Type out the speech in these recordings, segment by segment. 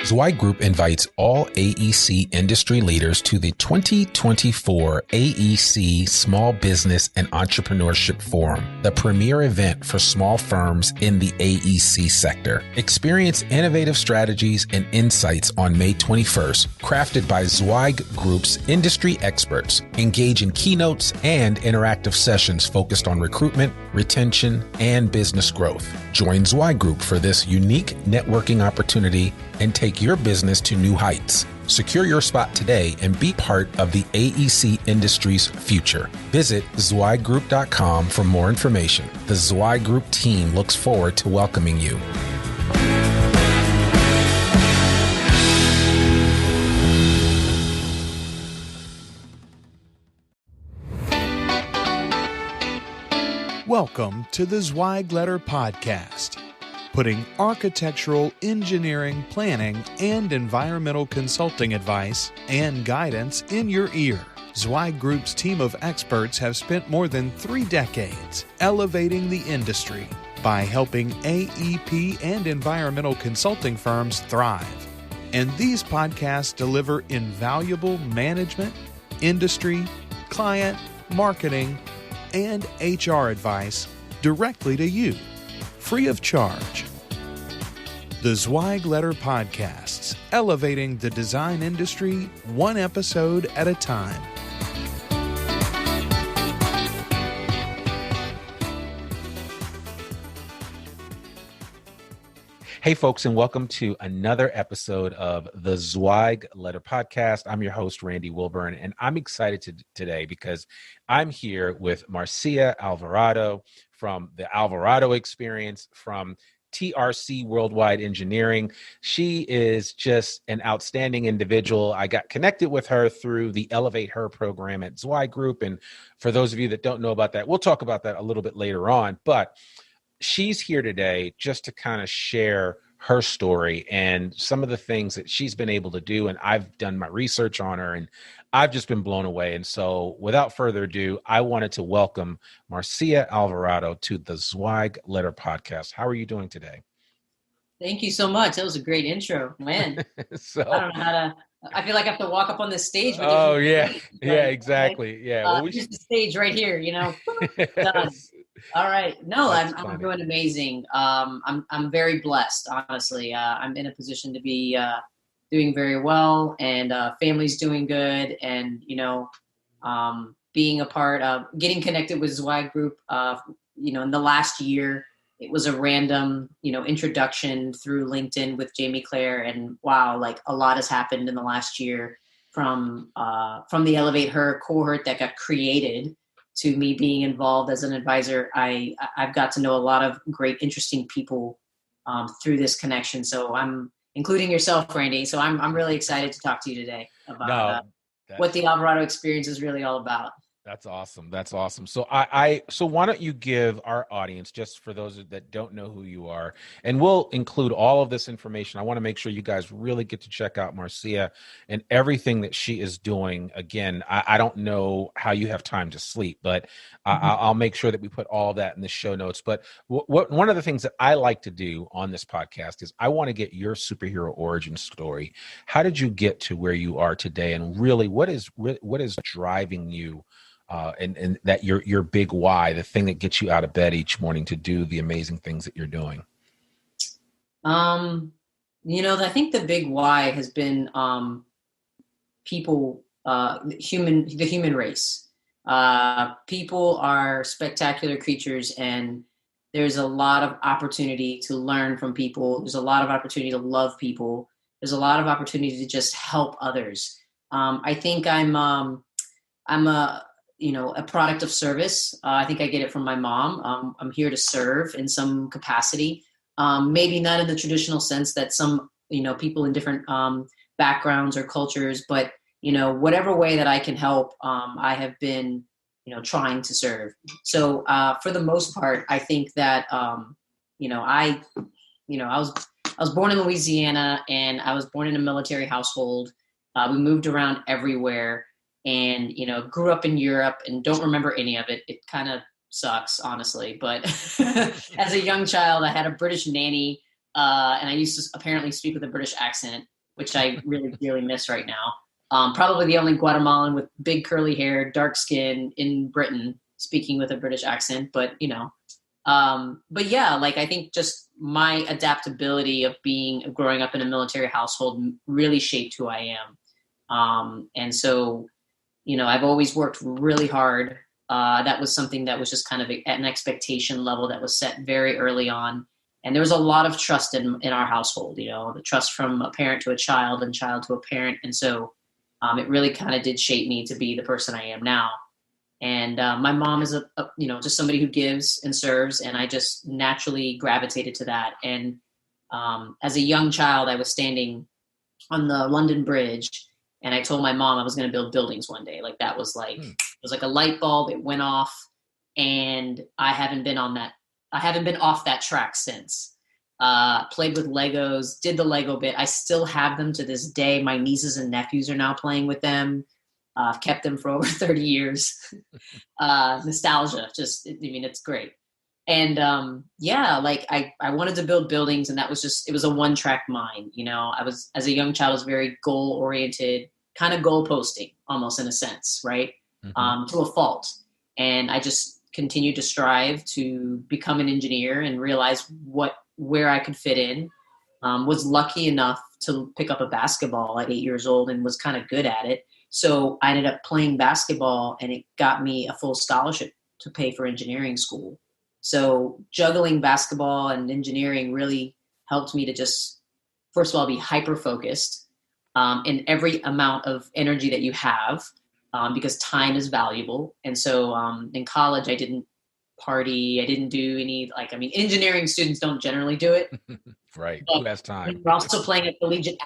Zweig Group invites all AEC industry leaders to the 2024 AEC Small Business and Entrepreneurship Forum, the premier event for small firms in the AEC sector. Experience innovative strategies and insights on May 21st, crafted by Zweig Group's industry experts. Engage in keynotes and interactive sessions focused on recruitment, retention, and business growth. Join Zweig Group for this unique networking opportunity and take your business to new heights. Secure your spot today and be part of the AEC industry's future. Visit zweiggroup.com for more information. The Zweig Group team looks forward to welcoming you. Welcome to the Zweig Letter Podcast, putting architectural, engineering, planning, and environmental consulting advice and guidance in your ear. Zweig Group's team of experts have spent more than 3 decades elevating the industry by helping AEP and environmental consulting firms thrive. And these podcasts deliver invaluable management, industry, client, marketing, and HR advice directly to you, free of charge. The Zweig Letter Podcasts, elevating the design industry one episode at a time. Hey, folks, and welcome to another episode of the Zweig Letter Podcast. I'm your host, Randy Wilburn, and I'm excited today because I'm here with Marcia Alvarado from the Alvarado Experience from TRC Worldwide Engineering. She is just an outstanding individual. I got connected with her through the ElevateHer program at Zweig Group, and for those of you that don't know about that, we'll talk about that a little bit later on, but she's here today just to kind of share her story and some of the things that she's been able to do. And I've done my research on her and I've just been blown away. And so without further ado, I wanted to welcome Marcia Alvarado to the Zweig Letter Podcast. How are you doing today? Thank you so much. That was a great intro, man. So I don't know how to, I feel like I have to walk up on this stage. With oh you. yeah. Great, Yeah, exactly. Right? Yeah. Well, here's the stage right here, you know. Done. All right. No, I'm doing amazing. I'm very blessed, honestly. I'm in a position to be doing very well, and family's doing good, and being a part of getting connected with Zweig Group. In the last year, it was a random introduction through LinkedIn with Jamie Claire, and wow, like a lot has happened in the last year from the ElevateHer cohort that got created to me being involved as an advisor. I've got to know a lot of great, interesting people through this connection. So I'm including yourself, Randy. So I'm really excited to talk to you today about what the Alvarado Experience is really all about. That's awesome. That's awesome. So so why don't you give our audience, just for those that don't know who you are, and we'll include all of this information. I want to make sure you guys really get to check out Marcia and everything that she is doing. Again, I don't know how you have time to sleep, but I'll make sure that we put all of that in the show notes. But one of the things that I like to do on this podcast is I want to get your superhero origin story. How did you get to where you are today? And really, what is driving you? And that your big why, the thing that gets you out of bed each morning to do the amazing things that you're doing? I think the big why has been people, the human race. People are spectacular creatures, and there's a lot of opportunity to learn from people. There's a lot of opportunity to love people. There's a lot of opportunity to just help others. I think I'm a product of service. I think I get it from my mom. I'm here to serve in some capacity. Maybe not in the traditional sense that some, people in different backgrounds or cultures, but, whatever way that I can help, I have been, trying to serve. So for the most part, I think that, I was born in Louisiana, and I was born in a military household. We moved around everywhere. And, grew up in Europe and don't remember any of it. It kind of sucks, honestly. But as a young child, I had a British nanny, and I used to apparently speak with a British accent. which I really dearly miss right now. Probably the only Guatemalan with big curly hair, dark skin in Britain, speaking with a British accent, but but yeah, like I think just my adaptability of growing up in a military household really shaped who I am. And so, I've always worked really hard. That was something that was just kind of at an expectation level that was set very early on. And there was a lot of trust in our household, the trust from a parent to a child and child to a parent. And so it really kind of did shape me to be the person I am now. And my mom is just somebody who gives and serves, and I just naturally gravitated to that. And as a young child, I was standing on the London Bridge, and I told my mom I was going to build buildings one day. Like that was like it was like a light bulb. It went off, and I haven't been off that track since. Played with Legos, did the Lego bit. I still have them to this day. My nieces and nephews are now playing with them. I've kept them for over 30 years. Nostalgia, it's great. And like I wanted to build buildings, and that was it was a one-track mind. As a young child, I was very goal-oriented, kind of goal posting almost in a sense, right? To a fault. And I just continued to strive to become an engineer and realize where I could fit in. Was lucky enough to pick up a basketball at 8 years old and was kind of good at it. So I ended up playing basketball, and it got me a full scholarship to pay for engineering school. So juggling basketball and engineering really helped me to just, first of all, be hyper-focused in every amount of energy that you have, because time is valuable. And so in college, I didn't party. I didn't do any, engineering students don't generally do it. Right. But who has time? you're also playing a collegiate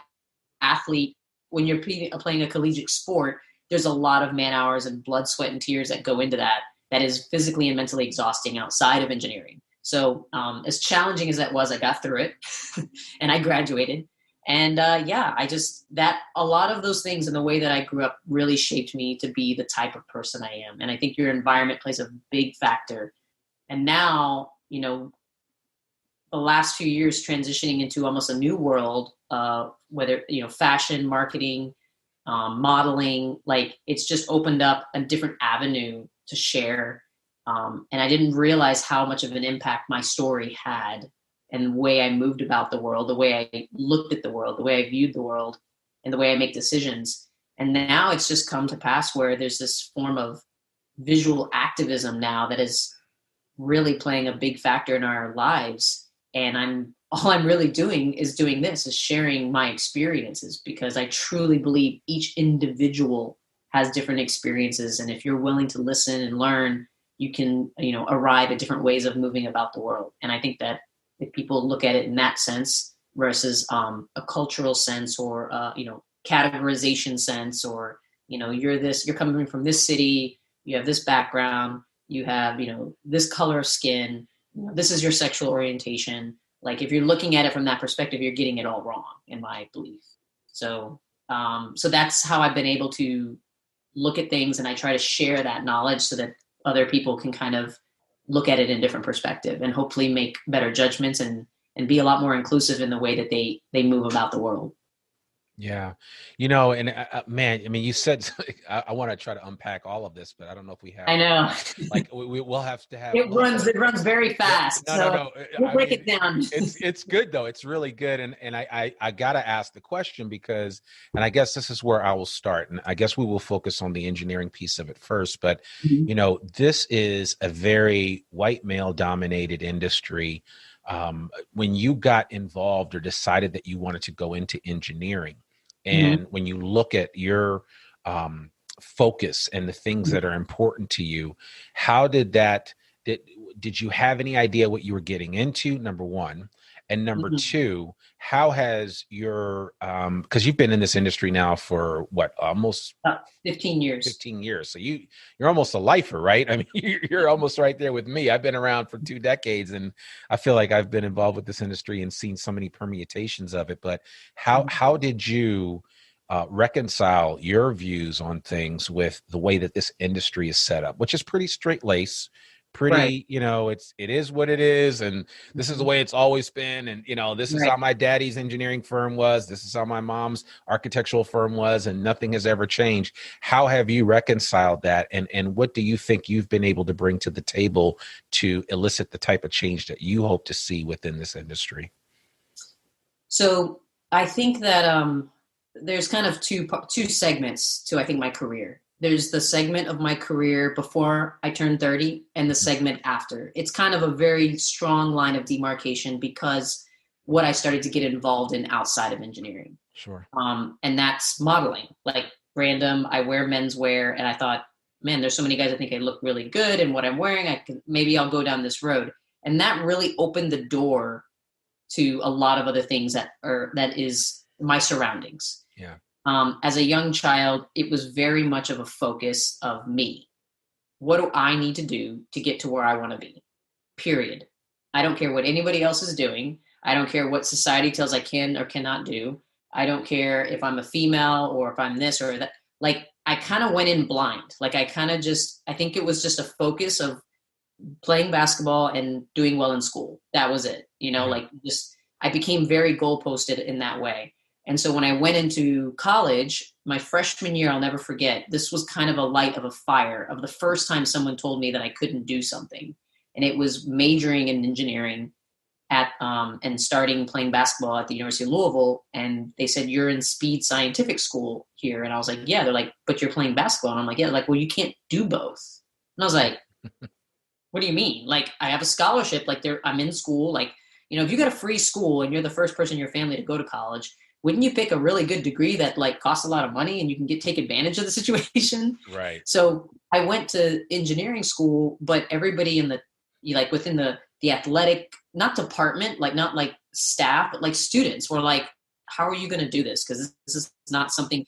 athlete. When you're playing a collegiate sport, there's a lot of man hours and blood, sweat, and tears that go into that. That is physically and mentally exhausting outside of engineering. So as challenging as that was, I got through it and I graduated. And a lot of those things in the way that I grew up really shaped me to be the type of person I am. And I think your environment plays a big factor. And now, the last few years transitioning into almost a new world, whether, fashion, marketing, modeling, like it's just opened up a different avenue to share. And I didn't realize how much of an impact my story had, and the way I moved about the world, the way I looked at the world, the way I viewed the world, and the way I make decisions. And now it's just come to pass where there's this form of visual activism now that is really playing a big factor in our lives. And all I'm really doing is sharing my experiences, because I truly believe each individual has different experiences. And if you're willing to listen and learn, you can, arrive at different ways of moving about the world. And I think that if people look at it in that sense versus a cultural sense or, categorization sense, or, you're coming from this city, you have this background, you have, this color of skin, this is your sexual orientation. Like if you're looking at it from that perspective, you're getting it all wrong, in my belief. So that's how I've been able to look at things, and I try to share that knowledge so that other people can kind of look at it in a different perspective and hopefully make better judgments and be a lot more inclusive in the way that they move about the world. Yeah. And man, you said, I want to try to unpack all of this, but I don't know if we have. I know. We'll have to have. It runs very fast. No. We'll break it down. It's good though. It's really good. And I got to ask the question because, and I guess this is where I will start. And I guess we will focus on the engineering piece of it first, but this is a very white male dominated industry. When you got involved or decided that you wanted to go into engineering, and when you look at your focus and the things that are important to you, how did you have any idea what you were getting into, number one? And number two, how has your, because you've been in this industry now for what, almost 15 years. 15 years. So you're almost a lifer, right? I mean, you're almost right there with me. I've been around for 2 decades, and I feel like I've been involved with this industry and seen so many permutations of it. But how did you reconcile your views on things with the way that this industry is set up, which is pretty straight-laced, pretty, Right. it is what it is. And this is the way it's always been. And, this is Right. how my daddy's engineering firm was. This is how my mom's architectural firm was, and nothing has ever changed. How have you reconciled that? And what do you think you've been able to bring to the table to elicit the type of change that you hope to see within this industry? So I think that there's kind of two segments to, I think, my career. There's the segment of my career before I turned 30 and the segment after. It's kind of a very strong line of demarcation because what I started to get involved in outside of engineering. Sure. And that's modeling, like random. I wear menswear, and I thought, man, there's so many guys that think I look really good in what I'm wearing. Maybe I'll go down this road. And that really opened the door to a lot of other things that is my surroundings. Yeah. As a young child, it was very much of a focus of me. What do I need to do to get to where I want to be? Period. I don't care what anybody else is doing. I don't care what society tells I can or cannot do. I don't care if I'm a female or if I'm this or that. Like, I kind of went in blind. Like, I think it was just a focus of playing basketball and doing well in school. That was it. I became very goal-posted in that way. And so when I went into college, my freshman year, I'll never forget, this was kind of a light of a fire of the first time someone told me that I couldn't do something. And it was majoring in engineering and starting playing basketball at the University of Louisville. And they said, you're in Speed Scientific School here. And I was like, yeah. They're like, but you're playing basketball. And I'm like, yeah. They're like, well, you can't do both. And I was like, what do you mean? Like, I have a scholarship. Like, I'm in school. Like, if you got a free school and you're the first person in your family to go to college, wouldn't you pick a really good degree that like costs a lot of money and you can take advantage of the situation? Right. So I went to engineering school, but everybody within the athletic, not department, like not like staff, but like students were like, how are you going to do this? Because this is not something,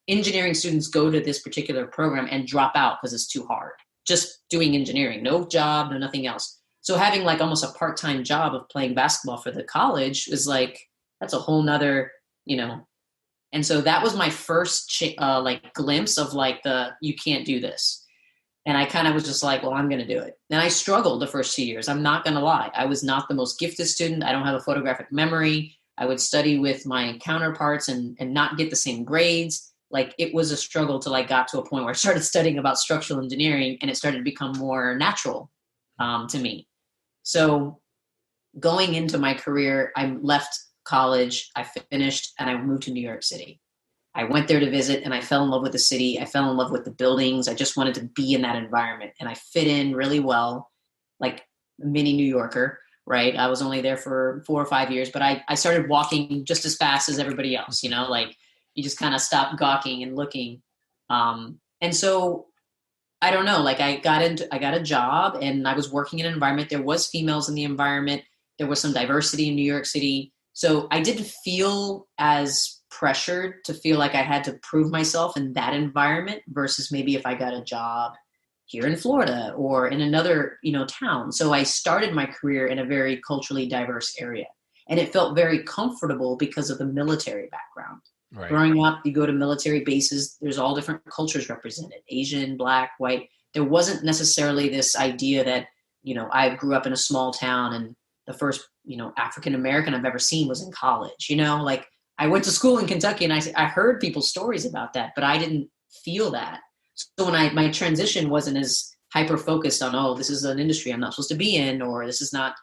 engineering students go to this particular program and drop out because it's too hard. Just doing engineering, no job, no nothing else. So having like almost a part-time job of playing basketball for the college was like, that's a whole nother, and so that was my first glimpse of like you can't do this. And I kind of was just like, well, I'm going to do it. And I struggled the first 2 years. I'm not going to lie. I was not the most gifted student. I don't have a photographic memory. I would study with my counterparts and not get the same grades. Like, it was a struggle till I got to a point where I started studying about structural engineering and it started to become more natural to me. So going into my career, I left college, I finished, and I moved to New York City. I went there to visit and I fell in love with the city. I fell in love with the buildings. I just wanted to be in that environment, and I fit in really well, like a mini New Yorker, right? I was only there for 4 or 5 years, but I started walking just as fast as everybody else, like you just kind of stop gawking and looking. And so I don't know, like I got a job and I was working in an environment. There was females in the environment. There was some diversity in New York City. So I didn't feel as pressured to feel like I had to prove myself in that environment versus maybe if I got a job here in Florida or in another, town. So I started my career in a very culturally diverse area, and it felt very comfortable because of the military background. Right. Growing up, you go to military bases, there's all different cultures represented, Asian, Black, white. There wasn't necessarily this idea that, I grew up in a small town and the first, African-American I've ever seen was in college, like I went to school in Kentucky and I heard people's stories about that, but I didn't feel that. So when my transition wasn't as hyper-focused on, oh, this is an industry I'm not supposed to be in, or this is not.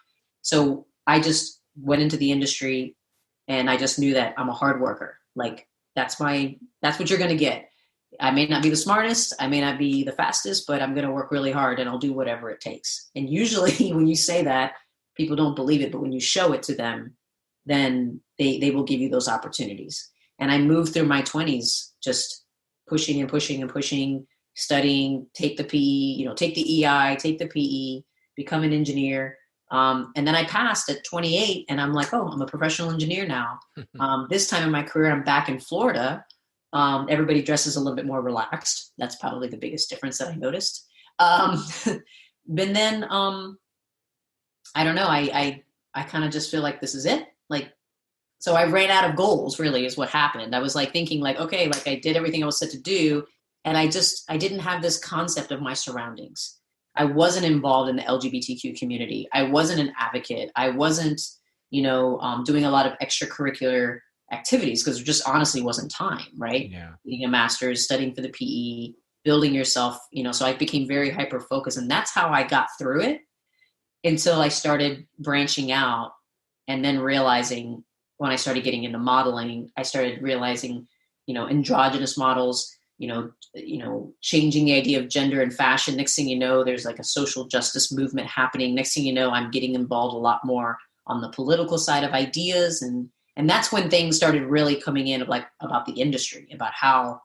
So I just went into the industry and I just knew that I'm a hard worker. Like that's what you're going to get. I may not be the smartest, I may not be the fastest, but I'm going to work really hard and I'll do whatever it takes. And usually when you say that, people don't believe it, but when you show it to them, then they will give you those opportunities. And I moved through my 20s just pushing and pushing and pushing, studying, take the PE, take the EI, take the PE, become an engineer. And then I passed at 28 and I'm like, oh, I'm a professional engineer now. This time in my career, I'm back in Florida. Everybody dresses a little bit more relaxed. That's probably the biggest difference that I noticed. But then, I don't know. I kind of just feel like this is it. Like, so I ran out of goals really is what happened. I was like thinking like, okay, like I did everything I was set to do. And I didn't have this concept of my surroundings. I wasn't involved in the LGBTQ community. I wasn't an advocate. I wasn't, doing a lot of extracurricular activities because there just honestly wasn't time, right? Yeah. Getting a master's, studying for the PE, building yourself, so I became very hyper-focused, and that's how I got through it until I started branching out, and then realizing when I started getting into modeling, I started realizing, androgynous models, changing the idea of gender and fashion. Next thing you know, there's like a social justice movement happening. Next thing you know, I'm getting involved a lot more on the political side of ideas. And that's when things started really coming in about the industry, about how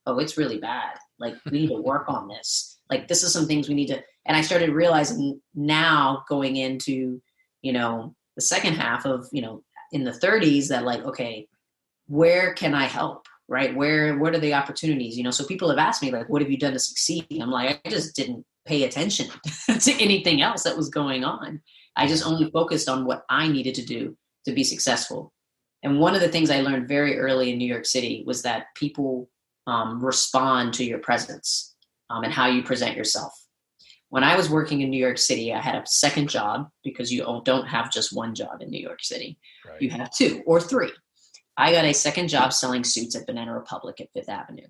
it's really bad. Like, we need to work on this. Like, this is some things we need to, and I started realizing now going into, the second half of, in the 30s that okay, where can I help? Right? What are the opportunities? So people have asked me what have you done to succeed? I'm like, I just didn't pay attention to anything else that was going on. I just only focused on what I needed to do to be successful. And one of the things I learned very early in New York City was that people respond to your presence and how you present yourself. When I was working in New York City, I had a second job because you don't have just one job in New York City. Right. You have 2 or 3. I got a second job selling suits at Banana Republic at Fifth Avenue.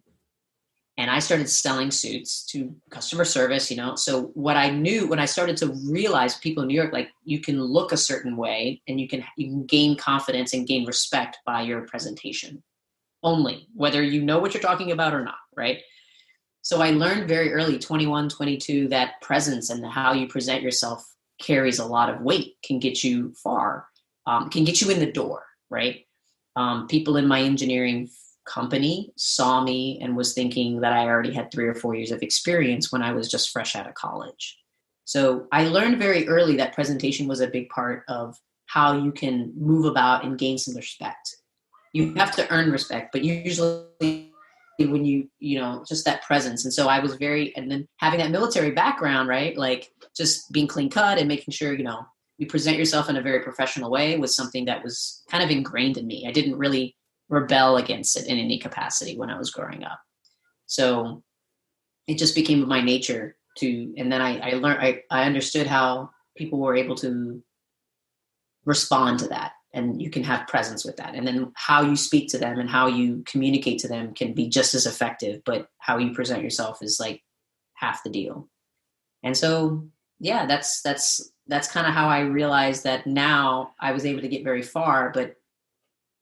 And I started selling suits to customer service, So what I knew when I started to realize people in New York, you can look a certain way and you can gain confidence and gain respect by your presentation only, whether you know what you're talking about or not, right? So I learned very early, 21, 22, that presence and how you present yourself carries a lot of weight, can get you far, can get you in the door, right? People in my engineering company saw me and was thinking that I already had 3 or 4 years of experience when I was just fresh out of college. So I learned very early that presentation was a big part of how you can move about and gain some respect. You have to earn respect, but usually when you just that presence. And so I was and then having that military background, right? Just being clean cut and making sure, you present yourself in a very professional way was something that was kind of ingrained in me. I didn't really rebel against it in any capacity when I was growing up. So it just became my nature and then I learned, I understood how people were able to respond to that, and you can have presence with that. And then how you speak to them and how you communicate to them can be just as effective, but how you present yourself is half the deal. And so, yeah, that's kind of how I realized that now I was able to get very far, but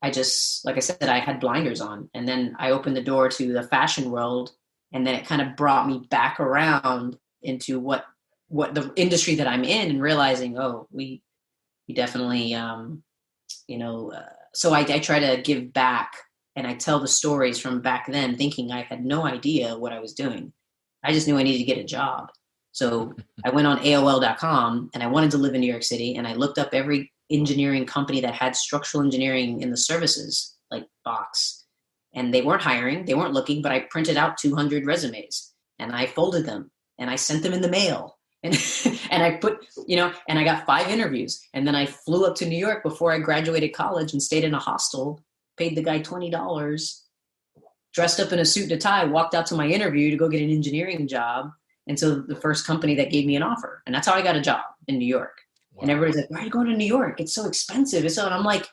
I just, like I said, I had blinders on, and then I opened the door to the fashion world, and then it kind of brought me back around into what the industry that I'm in, and realizing, we definitely, so I try to give back, and I tell the stories from back then, thinking I had no idea what I was doing. I just knew I needed to get a job. So I went on AOL.com, and I wanted to live in New York City, and I looked up every engineering company that had structural engineering in the services box, and they weren't hiring, they weren't looking, but I printed out 200 resumes and I folded them and I sent them in the mail, and and I put, and I got 5 interviews, and then I flew up to New York before I graduated college and stayed in a hostel, paid the guy $20, dressed up in a suit and a tie, walked out to my interview to go get an engineering job. And so the first company that gave me an offer, and that's how I got a job in New York. Wow. And everybody's like, why are you going to New York? It's so expensive. And I'm like,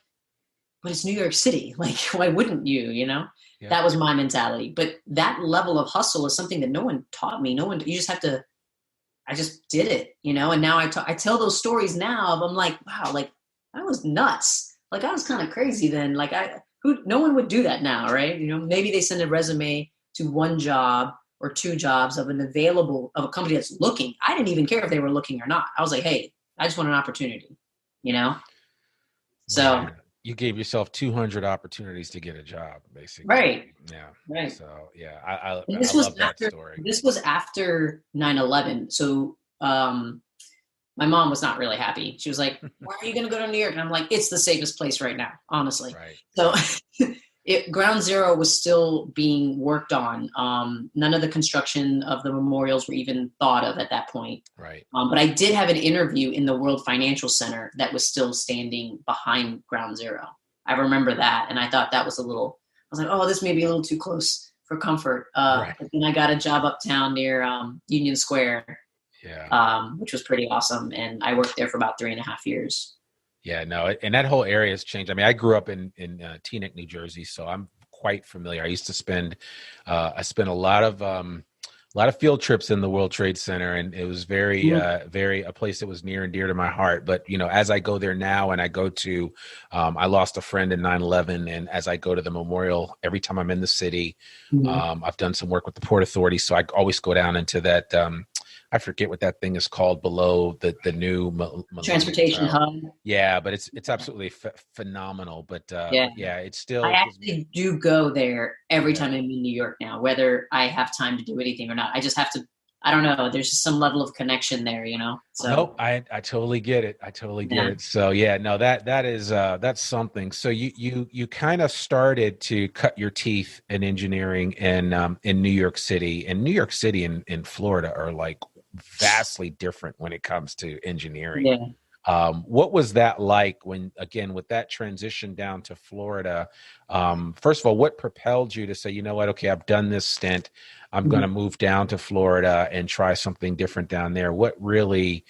but it's New York City. Why wouldn't you, Yeah. That was my mentality. But that level of hustle is something that no one taught me. You just have to, I just did it, and now I tell those stories now. I'm like, wow, I was nuts. I was kind of crazy then. No one would do that now, right? Maybe they send a resume to 1 job or 2 jobs of a company that's looking. I didn't even care if they were looking or not. I was like, hey, I just want an opportunity, So man, you gave yourself 200 opportunities to get a job, basically. Right. Yeah. Right. So yeah, I love that story. This was after 9/11. So my mom was not really happy. She was like, why are you going to go to New York? And I'm like, it's the safest place right now, honestly. Right. So Ground Zero was still being worked on. None of the construction of the memorials were even thought of at that point. Right. But I did have an interview in the World Financial Center that was still standing behind Ground Zero. I remember that, and I thought that was I was like, oh, this may be a little too close for comfort. Right. But then I got a job uptown near Union Square. which was pretty awesome. And I worked there for about 3.5 years. Yeah, no, and that whole area has changed. I mean, I grew up in Teaneck, New Jersey, so I'm quite familiar. I used to spend I spent a lot of field trips in the World Trade Center, and it was very a place that was near and dear to my heart. But as I go there now, and I go to I lost a friend in 9/11, and as I go to the memorial every time I'm in the city, I've done some work with the Port Authority, so I always go down into that I forget what that thing is called below the new transportation hub. Yeah, but it's absolutely phenomenal. But it's still. I actually do go there every time I'm in New York now, whether I have time to do anything or not. I just have to. I don't know. There's just some level of connection there, So nope, I totally get it. I totally get it. So that is that's something. So you kind of started to cut your teeth in engineering in New York City, and New York City and Florida are like vastly different when it comes to engineering. What was that like when, again, with that transition down to Florida? First of all, what propelled you to say, you know what, okay, I've done this stint, I'm going to move down to Florida and try something different down there? What really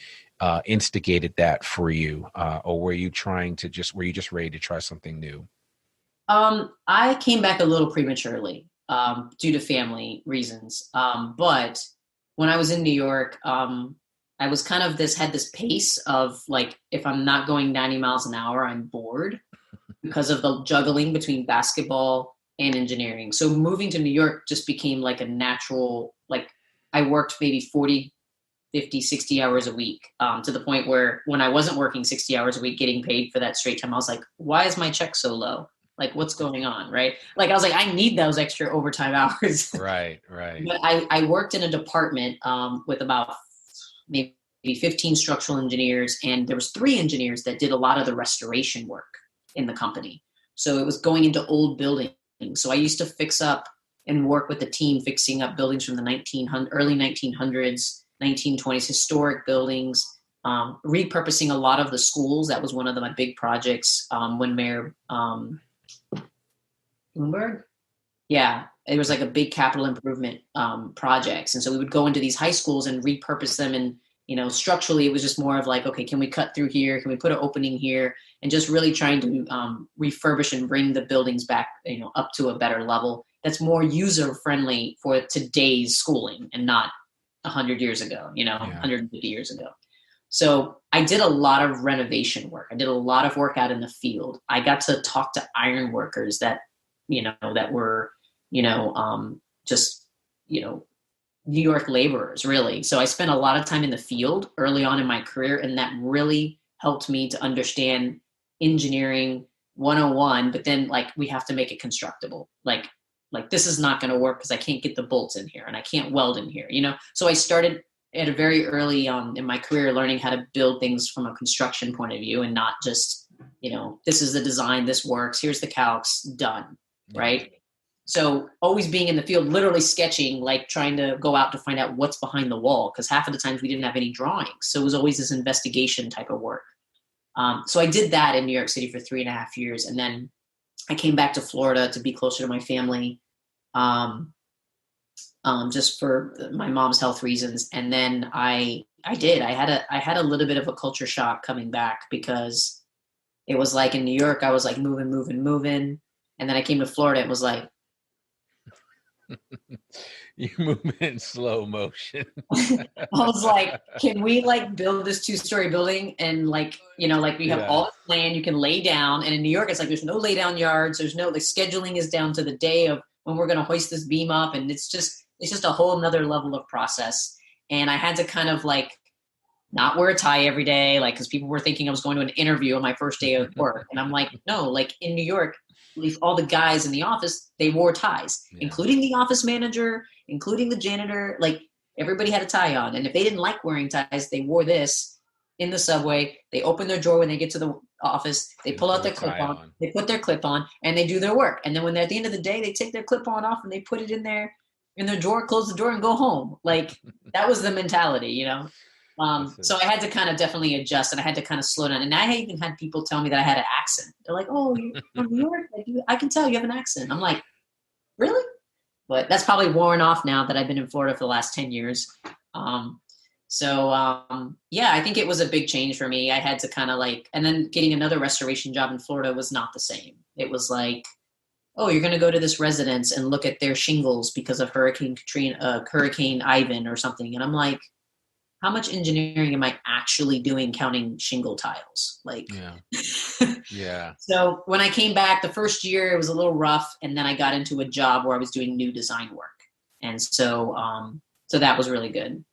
instigated that for you? Or were you just ready to try something new? I came back a little prematurely due to family reasons. But when I was in New York, I was kind of had this pace of like, if I'm not going 90 miles an hour, I'm bored because of the juggling between basketball and engineering. So moving to New York just became like a natural, like I worked maybe 40, 50, 60 hours a week to the point where when I wasn't working 60 hours a week, getting paid for that straight time, I was like, why is my check so low? Like, what's going on, right? Like, I was like, I need those extra overtime hours. Right. But I worked in a department with about maybe 15 structural engineers, and there was 3 engineers that did a lot of the restoration work in the company. So it was going into old buildings. So I used to fix up and work with the team fixing up buildings from the early 1900s, 1920s, historic buildings, repurposing a lot of the schools. That was one of my big projects when Mayor Bloomberg. Yeah, it was like a big capital improvement projects. And so we would go into these high schools and repurpose them. And, structurally, it was just more of like, okay, can we cut through here? Can we put an opening here? And just really trying to refurbish and bring the buildings back, up to a better level that's more user friendly for today's schooling and not 100 years ago, 150 years ago. So I did a lot of renovation work. I did a lot of work out in the field. I got to talk to iron workers that were, just, New York laborers, really. So I spent a lot of time in the field early on in my career, and that really helped me to understand engineering 101, but then like we have to make it constructible. Like this is not going to work because I can't get the bolts in here and I can't weld in here, So I started at a very early in my career learning how to build things from a construction point of view and not just, this is the design, this works, here's the calcs, done, right? So always being in the field, literally sketching, like trying to go out to find out what's behind the wall, because half of the times we didn't have any drawings. So it was always this investigation type of work. So I did that in New York City for 3.5 years. And then I came back to Florida to be closer to my family, just for my mom's health reasons. And then I had a little bit of a culture shock coming back, because it was like in New York, I was like moving. And then I came to Florida, it was like, you move in slow motion. I was like, can we like build this 2-story building and like, we have all this land you can lay down. And in New York, it's like, there's no lay down yards. There's no, the scheduling is down to the day of when we're going to hoist this beam up. And it's just a whole nother level of process. And I had to kind of like not wear a tie every day, like, because people were thinking I was going to an interview on my first day of work. And I'm like, no, like in New York, at least all the guys in the office, they wore ties, including the office manager, including the janitor. Like everybody had a tie on. And if they didn't like wearing ties, they wore this in the subway. They open their drawer when they get to the office. They pull out their clip on. They put their clip on and they do their work. And then when they're at the end of the day, they take their clip on off and they put it in their drawer, close the drawer and go home. Like that was the mentality, So I had to kind of definitely adjust, and I had to kind of slow down. And I even had people tell me that I had an accent. They're like, "Oh, you're from New York? Like, I can tell you have an accent." I'm like, "Really?" But that's probably worn off now that I've been in Florida for the last 10 years. So, yeah, I think it was a big change for me. I had to kind of and then getting another restoration job in Florida was not the same. It was like, oh, you're going to go to this residence and look at their shingles because of Hurricane Katrina, Hurricane Ivan or something. And I'm like, how much engineering am I actually doing counting shingle tiles? Yeah. So when I came back the first year, it was a little rough. And then I got into a job where I was doing new design work. And so, so that was really good.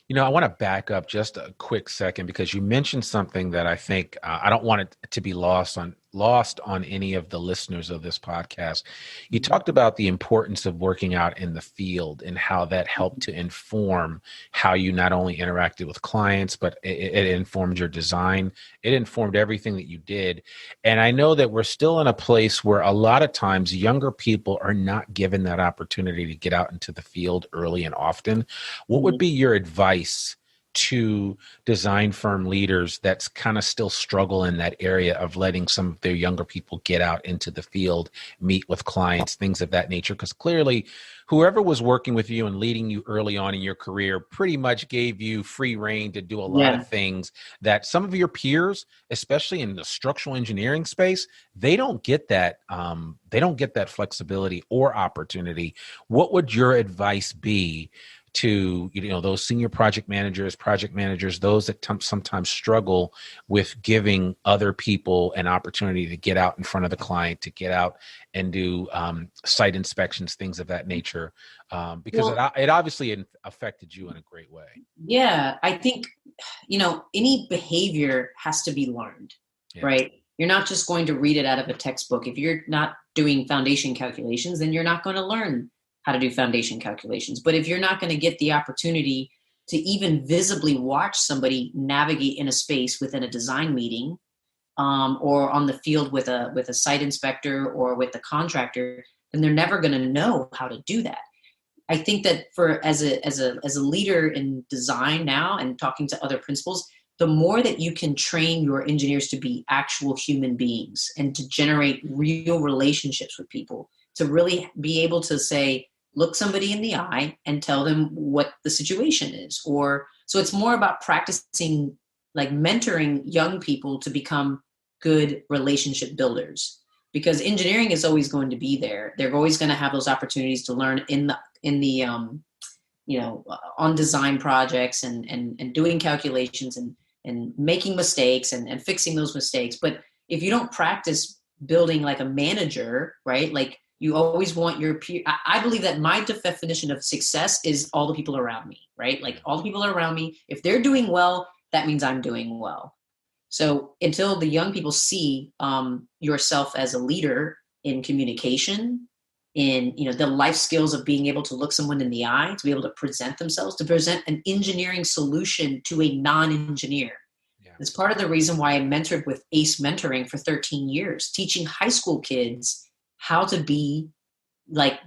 I want to back up just a quick second because you mentioned something that I think I don't want it to be lost on any of the listeners of this podcast. You talked about the importance of working out in the field and how that helped to inform how you not only interacted with clients, but it informed your design. It informed everything that you did. And I know that we're still in a place where a lot of times younger people are not given that opportunity to get out into the field early and often. What would be your advice to design firm leaders that's kind of still struggle in that area of letting some of their younger people get out into the field, meet with clients, things of that nature? Because clearly whoever was working with you and leading you early on in your career pretty much gave you free reign to do a lot of things that some of your peers, especially in the structural engineering space, they don't get that flexibility or opportunity. What would your advice be to those senior project managers, those that sometimes struggle with giving other people an opportunity to get out in front of the client, to get out and do site inspections, things of that nature, because it obviously affected you in a great way. Yeah, I think, any behavior has to be learned, right? You're not just going to read it out of a textbook. If you're not doing foundation calculations, then you're not going to learn how to do foundation calculations. But if you're not going to get the opportunity to even visibly watch somebody navigate in a space within a design meeting, or on the field with a site inspector or with the contractor, then they're never going to know how to do that. I think that as a leader in design now and talking to other principals, the more that you can train your engineers to be actual human beings and to generate real relationships with people, to really be able to say, look somebody in the eye and tell them what the situation is. So it's more about practicing, mentoring young people to become good relationship builders, because engineering is always going to be there. They're always going to have those opportunities to learn in the on design projects and doing calculations and making mistakes and fixing those mistakes. But if you don't practice building like a manager, right? You always want your peer. I believe that my definition of success is all the people around me, right? All the people around me, if they're doing well, that means I'm doing well. So until the young people see yourself as a leader in communication, in the life skills of being able to look someone in the eye, to be able to present themselves, to present an engineering solution to a non-engineer. Yeah. It's part of the reason why I mentored with ACE Mentoring for 13 years, teaching high school kids how to be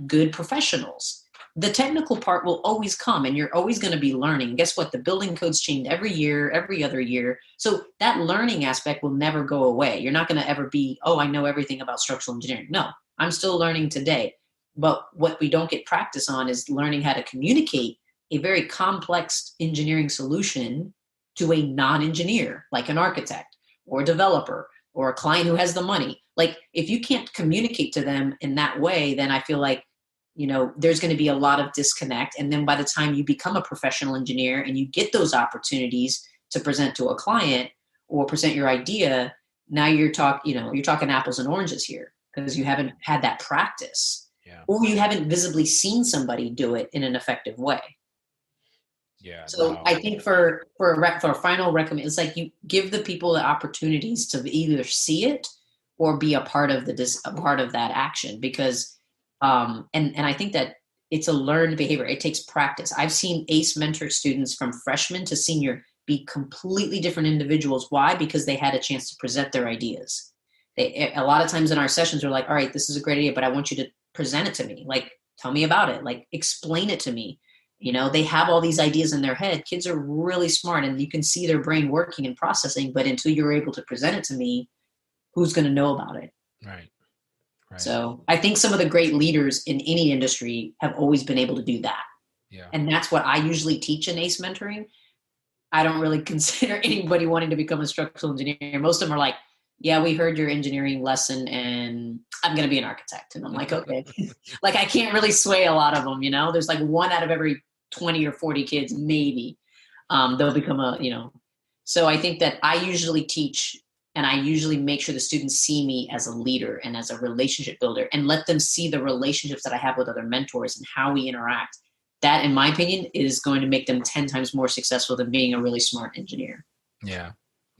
good professionals. The technical part will always come and you're always going to be learning. Guess what? The building codes change every year, every other year. So that learning aspect will never go away. You're not going to ever be, I know everything about structural engineering. No, I'm still learning today. But what we don't get practice on is learning how to communicate a very complex engineering solution to a non-engineer, like an architect or a developer or a client who has the money. If you can't communicate to them in that way, then I feel like, there's going to be a lot of disconnect. And then by the time you become a professional engineer and you get those opportunities to present to a client or present your idea, now you're talking apples and oranges here because you haven't had that practice, or you haven't visibly seen somebody do it in an effective way. Yeah. So I think for a final recommend, it's you give the people the opportunities to either see it or be a part of that action, because and I think that it's a learned behavior. It takes practice. I've seen ACE mentor students from freshman to senior be completely different individuals. Why? Because they had a chance to present their ideas. A lot of times in our sessions are all right, this is a great idea, but I want you to present it to me. Tell me about it. Explain it to me. They have all these ideas in their head. Kids are really smart and you can see their brain working and processing, but until you're able to present it to me, who's going to know about it? Right. So I think some of the great leaders in any industry have always been able to do that. Yeah. And that's what I usually teach in ACE mentoring. I don't really consider anybody wanting to become a structural engineer. Most of them are like, yeah, we heard your engineering lesson and I'm going to be an architect. And I'm like, okay. Like, I can't really sway a lot of them, you know? There's like one out of every 20 or 40 kids, maybe, they'll become so I think that I usually teach and I usually make sure the students see me as a leader and as a relationship builder and let them see the relationships that I have with other mentors and how we interact. That, in my opinion, is going to make them 10 times more successful than being a really smart engineer. Yeah.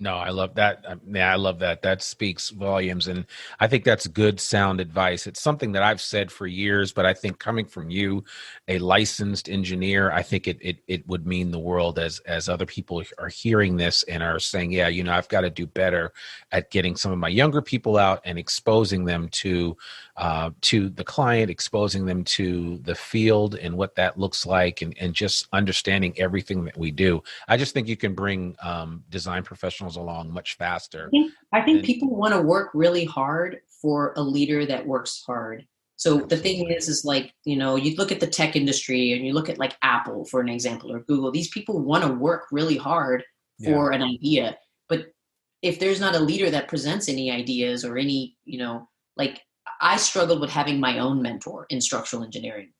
No, I love that. I love that. That speaks volumes. And I think that's good, sound advice. It's something that I've said for years, but I think coming from you, a licensed engineer, I think it would mean the world as other people are hearing this and are saying, yeah, you know, I've got to do better at getting some of my younger people out and exposing them to the client, exposing them to the field and what that looks like, and just understanding everything that we do. I just think you can bring design professionals along much faster. I think people want to work really hard for a leader that works hard. So the thing is like, you know, you look at the tech industry and you look at like Apple, for an example, or Google, these people want to work really hard for an idea. But if there's not a leader that presents any ideas or any, you know, like I struggled with having my own mentor in structural engineering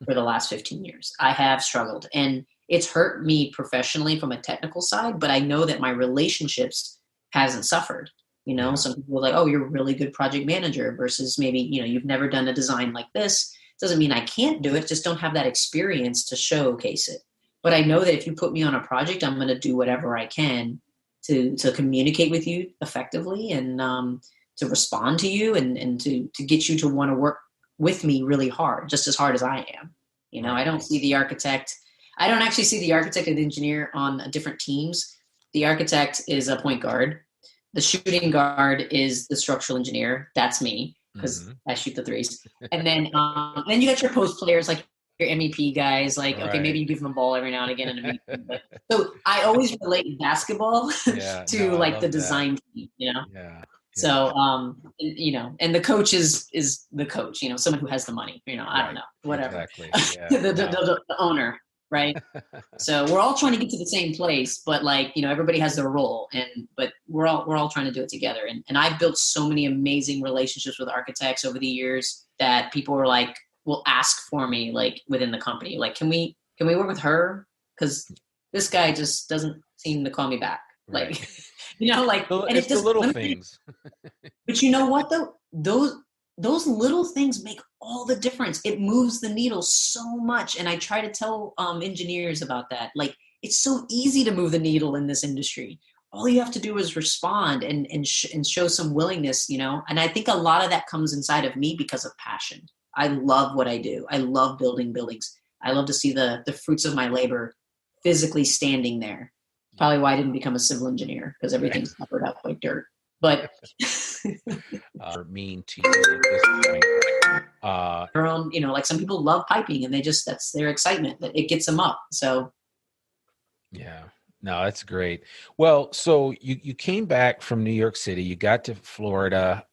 for the last 15 years. I have struggled, and it's hurt me professionally from a technical side, but I know that my relationships hasn't suffered. You know, some people are like, oh, you're a really good project manager versus maybe, you know, you've never done a design like this. Doesn't mean I can't do it, just don't have that experience to showcase it. But I know that if you put me on a project, I'm going to do whatever I can to communicate with you effectively and to respond to you and to get you to want to work with me really hard, just as hard as I am. You know, I don't see the architect. I don't actually see the architect and the engineer on different teams. The architect is a point guard. The shooting guard is the structural engineer. That's me, because I shoot the threes. And then you got your post players, like your MEP guys. Like, okay, maybe you give them a ball every now and again in a meeting. But, so I always relate basketball to the design team, you know? Yeah. So, you know, and the coach is the coach, you know, someone who has the money, you know, I don't know, whatever. Exactly. Yeah. the owner. Right. So we're all trying to get to the same place, but like, you know, everybody has their role but we're all trying to do it together. And I've built so many amazing relationships with architects over the years that people are like, will ask for me, like within the company, like, can we work with her? Cause this guy just doesn't seem to call me back. Right. Like, you know, like, and it's just the little things. But you know what though? Those little things make all the difference. It moves the needle so much. And I try to tell engineers about that. Like, it's so easy to move the needle in this industry. All you have to do is respond and show some willingness, you know? And I think a lot of that comes inside of me because of passion. I love what I do. I love building buildings. I love to see the fruits of my labor physically standing there. Probably why I didn't become a civil engineer, because everything's covered up like dirt. But mean to you at this point. Their own, you know, like some people love piping and that's their excitement, that it gets them up. So yeah, no, that's great. Well, so you came back from New York City, you got to Florida.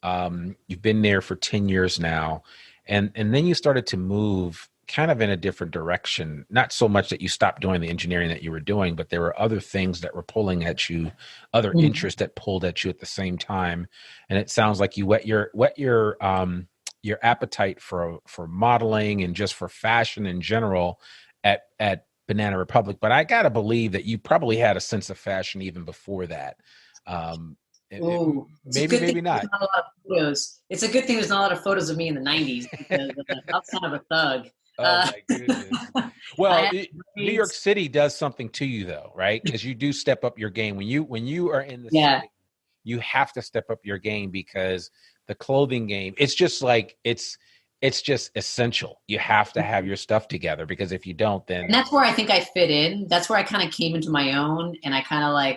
You've been there for 10 years now. And then you started to move kind of in a different direction. Not so much that you stopped doing the engineering that you were doing, but there were other things that were pulling at you, other interests that pulled at you at the same time. And it sounds like you whet your appetite for modeling and just for fashion in general at Banana Republic. But I got to believe that you probably had a sense of fashion even before that. Maybe not. Not a lot of photos. It's a good thing there's not a lot of photos of me in the 90s, because I was kind of a thug. Oh my goodness. Well, New York City does something to you though, right? Because you do step up your game. When you are in the city, you have to step up your game, because the clothing game, it's just like it's just essential. You have to have your stuff together, because if you don't, then. And that's where I think I fit in. That's where I kind of came into my own, and I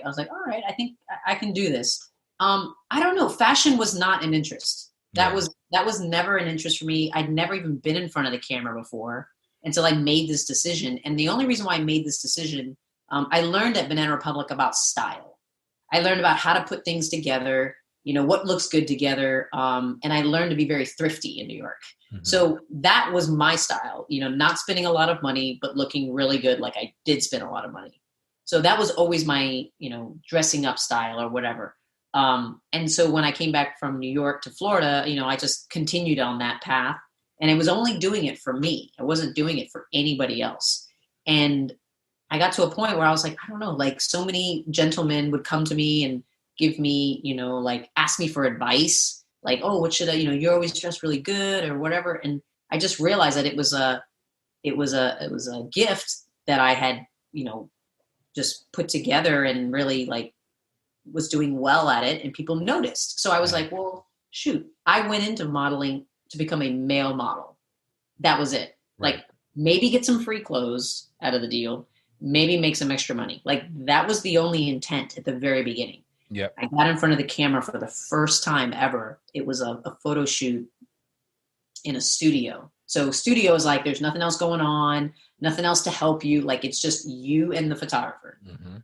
was like, all right, I think I can do this. I don't know. Fashion was not an interest. That was never an interest for me. I'd never even been in front of the camera before until I made this decision. And the only reason why I made this decision, I learned at Banana Republic about style. I learned about how to put things together. what looks good together. And I learned to be very thrifty in New York. Mm-hmm. So that was my style, not spending a lot of money, but looking really good. Like I did spend a lot of money. So that was always my, dressing up style or whatever. And so when I came back from New York to Florida, I just continued on that path, and I was only doing it for me. I wasn't doing it for anybody else. And I got to a point where I was like, I don't know, like so many gentlemen would come to me and give me, ask me for advice. Like, oh, what should I, you're always dressed really good or whatever. And I just realized that it was a gift that I had, just put together and really like was doing well at it, and people noticed. So I was like, well, shoot, I went into modeling to become a male model. That was it. Right. Like maybe get some free clothes out of the deal, maybe make some extra money. Like that was the only intent at the very beginning. Yep. I got in front of the camera for the first time ever. It was a photo shoot in a studio. So studio is like, there's nothing else going on, nothing else to help you. Like it's just you and the photographer. Mm-hmm.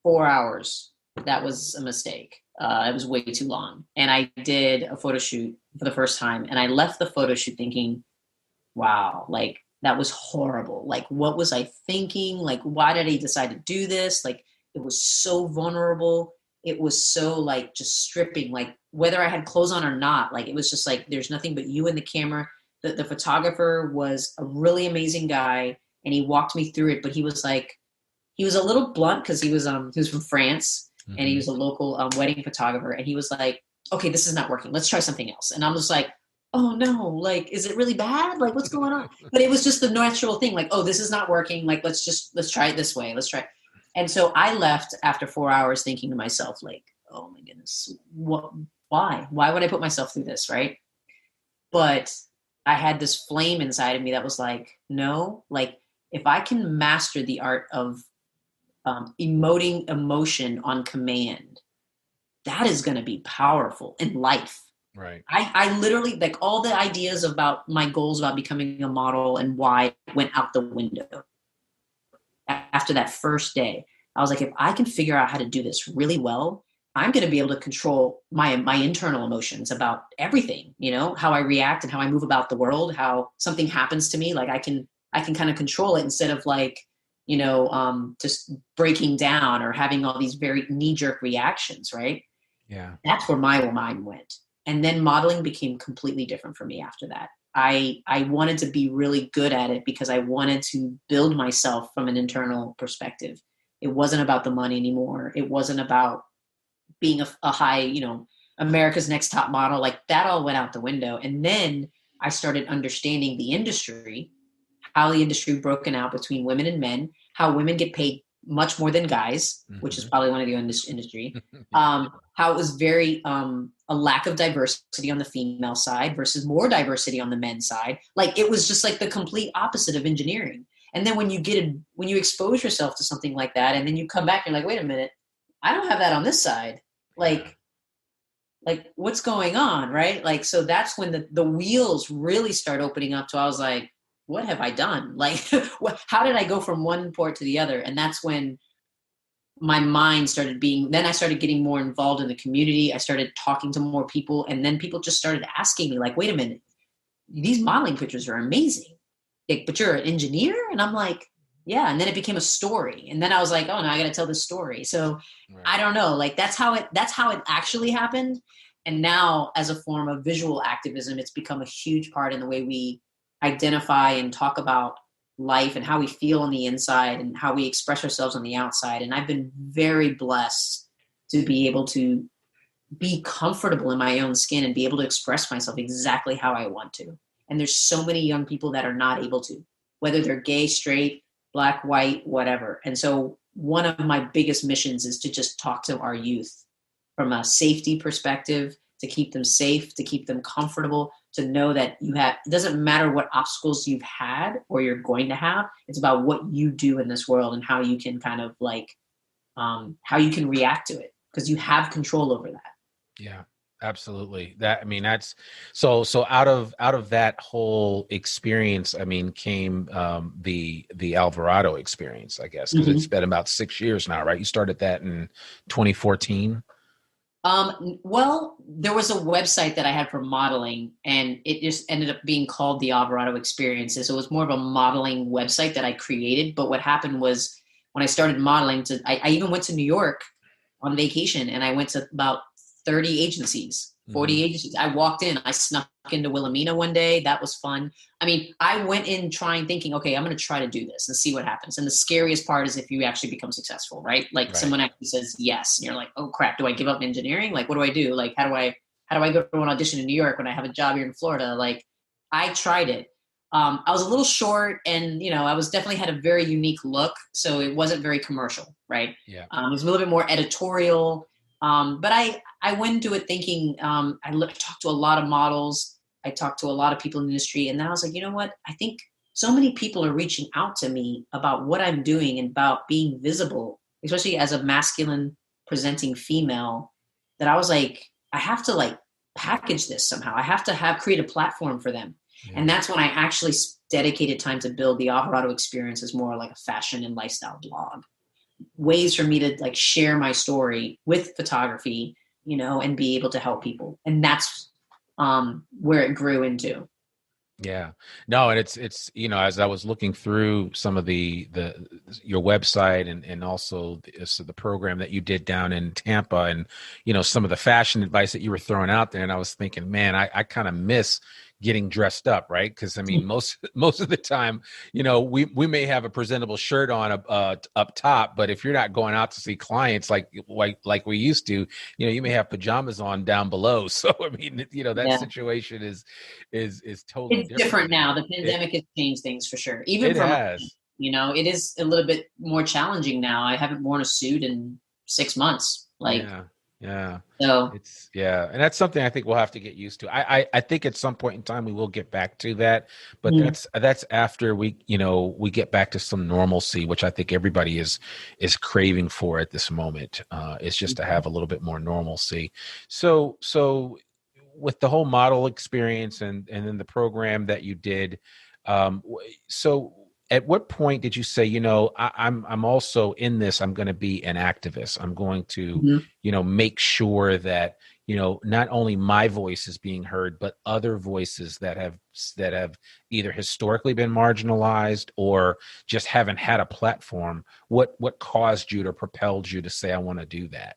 4 hours. That was a mistake. It was way too long. And I did a photo shoot for the first time. And I left the photo shoot thinking, wow, like that was horrible. Like, what was I thinking? Like, why did I decide to do this? Like, it was so vulnerable. It was so like just stripping, like whether I had clothes on or not, like it was just like, there's nothing but you and the camera. The photographer was a really amazing guy, and he walked me through it, but he was a little blunt because he was from France, mm-hmm. and he was a local wedding photographer. And he was like, okay, this is not working. Let's try something else. And I'm just like, oh no, like, is it really bad? Like, what's going on? But it was just the natural thing. Like, oh, this is not working. Like, let's try it this way. Let's try it. And so I left after 4 hours thinking to myself, like, oh my goodness, why would I put myself through this? Right. But I had this flame inside of me that was like, no, like if I can master the art of emoting emotion on command, that is going to be powerful in life. Right. I literally, like, all the ideas about my goals about becoming a model and why went out the window after that first day. I was like, if I can figure out how to do this really well, I'm going to be able to control my internal emotions about everything, how I react and how I move about the world, how something happens to me. Like I can kind of control it instead of like, just breaking down or having all these very knee-jerk reactions. Right. Yeah. That's where my mind went. And then modeling became completely different for me after that. I wanted to be really good at it because I wanted to build myself from an internal perspective. It wasn't about the money anymore. It wasn't about being a high, America's Next Top Model. Like that all went out the window. And then I started understanding the industry, how the industry broken out between women and men, how women get paid much more than guys, mm-hmm. which is probably one of the industry. How it was very a lack of diversity on the female side versus more diversity on the men's side. Like it was just like the complete opposite of engineering. And then when you expose yourself to something like that, and then you come back, you're like, wait a minute, I don't have that on this side. Like what's going on, right? Like, so that's when the wheels really start opening up. So I was like, what have I done? Like, how did I go from one port to the other? And that's when my mind started then I started getting more involved in the community. I started talking to more people, and then people just started asking me like, wait a minute, these modeling pictures are amazing. Like, but you're an engineer? And I'm like, yeah. And then it became a story. And then I was like, oh no, I got to tell this story. So right. I don't know, like that's how it actually happened. And now as a form of visual activism, it's become a huge part in the way we identify and talk about life and how we feel on the inside and how we express ourselves on the outside. And I've been very blessed to be able to be comfortable in my own skin and be able to express myself exactly how I want to. And there's so many young people that are not able to, whether they're gay, straight, black, white, whatever. And so one of my biggest missions is to just talk to our youth from a safety perspective, to keep them safe, to keep them comfortable, to know that it doesn't matter what obstacles you've had or you're going to have. It's about what you do in this world and how you can kind of like, how you can react to it, because you have control over that. Yeah, absolutely. That's so out of that whole experience, came the Alvarado experience, I guess, because mm-hmm. It's been about 6 years now, right? You started that in 2014. Well, there was a website that I had for modeling, and it just ended up being called the Alvarado Experiences. So it was more of a modeling website that I created. But what happened was when I started modeling, I even went to New York on vacation, and I went to about 30 agencies, 40 agencies. I walked in, I snuck into Wilhelmina one day. That was fun. I mean, I went in thinking, okay, I'm going to try to do this and see what happens. And the scariest part is if you actually become successful, right? Like someone actually says yes, and you're like, oh crap, do I give up engineering? Like, what do I do? Like, how do I go to an audition in New York when I have a job here in Florida? Like, I tried it. I was a little short, and I was definitely had a very unique look, so it wasn't very commercial, right? Yeah. It was a little bit more editorial. But I went into it thinking, I talked to a lot of models. I talked to a lot of people in the industry, and then I was like, you know what? I think so many people are reaching out to me about what I'm doing and about being visible, especially as a masculine presenting female, that I was like, I have to like package this somehow. I have to create a platform for them. Yeah. And that's when I actually dedicated time to build the Alvarado Experience as more like a fashion and lifestyle blog. Ways for me to like share my story with photography, and be able to help people. And that's where it grew into. Yeah, no. And it's, as I was looking through some of your website and also the program that you did down in Tampa, and, some of the fashion advice that you were throwing out there. And I was thinking, man, I kind of miss getting dressed up, right? Because I mean, most of the time, we may have a presentable shirt on up top, but if you're not going out to see clients like we used to, you may have pajamas on down below. So I mean, that situation is totally different now. The pandemic has changed things for sure. Even it has. It is a little bit more challenging now. I haven't worn a suit in 6 months. Yeah. So and that's something I think we'll have to get used to. I think at some point in time we will get back to that, but that's after we get back to some normalcy, which I think everybody is craving for at this moment. It's just to have a little bit more normalcy. So with the whole model experience and then the program that you did, so at what point did you say, I'm also in this, I'm going to be an activist. I'm going to, make sure that, not only my voice is being heard, but other voices that have either historically been marginalized or just haven't had a platform. What caused you to propelled you to say, I want to do that?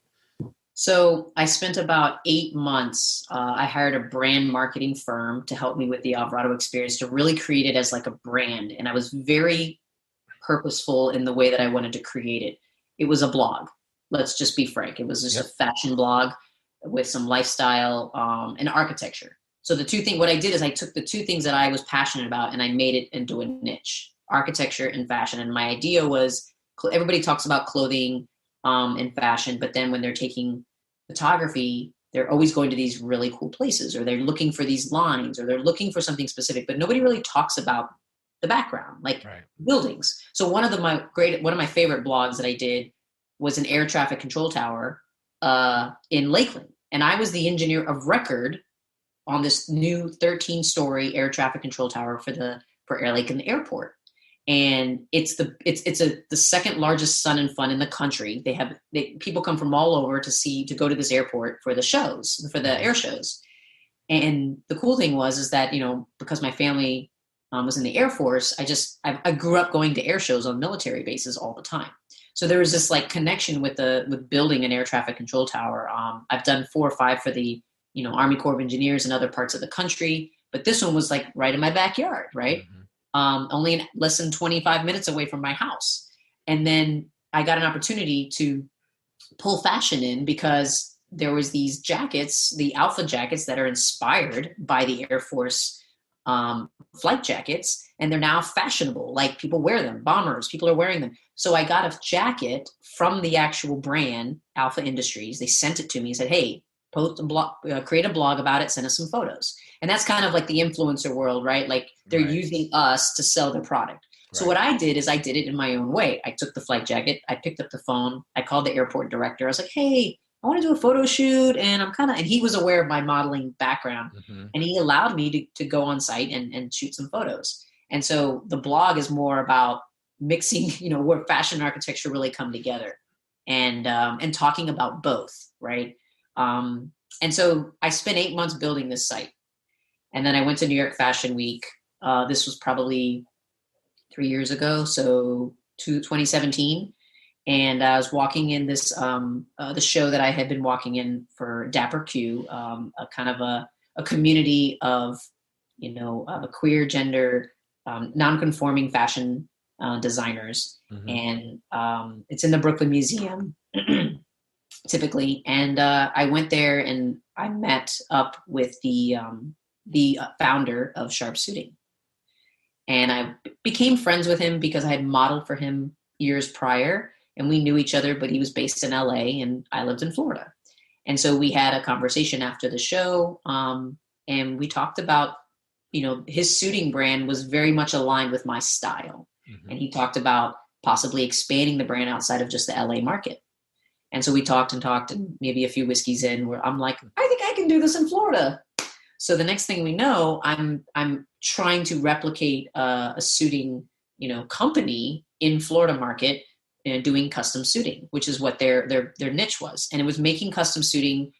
So I spent about 8 months. I hired a brand marketing firm to help me with the Alvarado Experience, to really create it as like a brand. And I was very purposeful in the way that I wanted to create it. It was a blog. Let's just be frank. It was just a fashion blog with some lifestyle and architecture. So what I did is I took the two things that I was passionate about and I made it into a niche: architecture and fashion. And my idea was, everybody talks about clothing and fashion, but then when they're taking photography, they're always going to these really cool places, or they're looking for these lines, or they're looking for something specific, but nobody really talks about the background, like buildings. So one of my favorite blogs that I did was an air traffic control tower in Lakeland. And I was the engineer of record on this new 13-story air traffic control tower for Air Lakeland Airport. And it's the second largest sun and fun in the country. People come from all over to go to this airport for the shows, for the air shows. And the cool thing was that, because my family was in the Air Force, I grew up going to air shows on military bases all the time. So there was this like connection with building an air traffic control tower. I've done 4 or 5 for the, Army Corps of Engineers in other parts of the country, but this one was like right in my backyard, right? Mm-hmm. Only less than 25 minutes away from my house. And then I got an opportunity to pull fashion in, because there was these jackets, the Alpha jackets, that are inspired by the Air Force flight jackets, and they're now fashionable. Like, people wear them. Bombers, people are wearing them. So I got a jacket from the actual brand, Alpha Industries. They sent it to me and said, hey, create a blog about it, send us some photos. And that's kind of like the influencer world, right? Like, they're using us to sell their product. Right. So what I did is I did it in my own way. I took the flight jacket, I picked up the phone, I called the airport director. I was like, hey, I want to do a photo shoot, and and he was aware of my modeling background, and he allowed me to go on site and shoot some photos. And so the blog is more about mixing, where fashion and architecture really come together, and talking about both, right? And so I spent 8 months building this site. And then I went to New York Fashion Week. This was probably 3 years ago, so 2017. And I was walking in this, the show that I had been walking in for Dapper Q, a kind of a community of, a queer, gender, non-conforming fashion designers. Mm-hmm. And it's in the Brooklyn Museum, typically. And I went there and I met up with the founder of Sharp Suiting. And I became friends with him because I had modeled for him years prior, and we knew each other, but he was based in LA and I lived in Florida. And so we had a conversation after the show, and we talked about, his suiting brand was very much aligned with my style. Mm-hmm. And he talked about possibly expanding the brand outside of just the LA market. And so we talked, and maybe a few whiskeys in where I'm like, I think I can do this in Florida. So the next thing we know, I'm trying to replicate a suiting, company in Florida market, doing custom suiting, which is what their niche was. And it was making custom suiting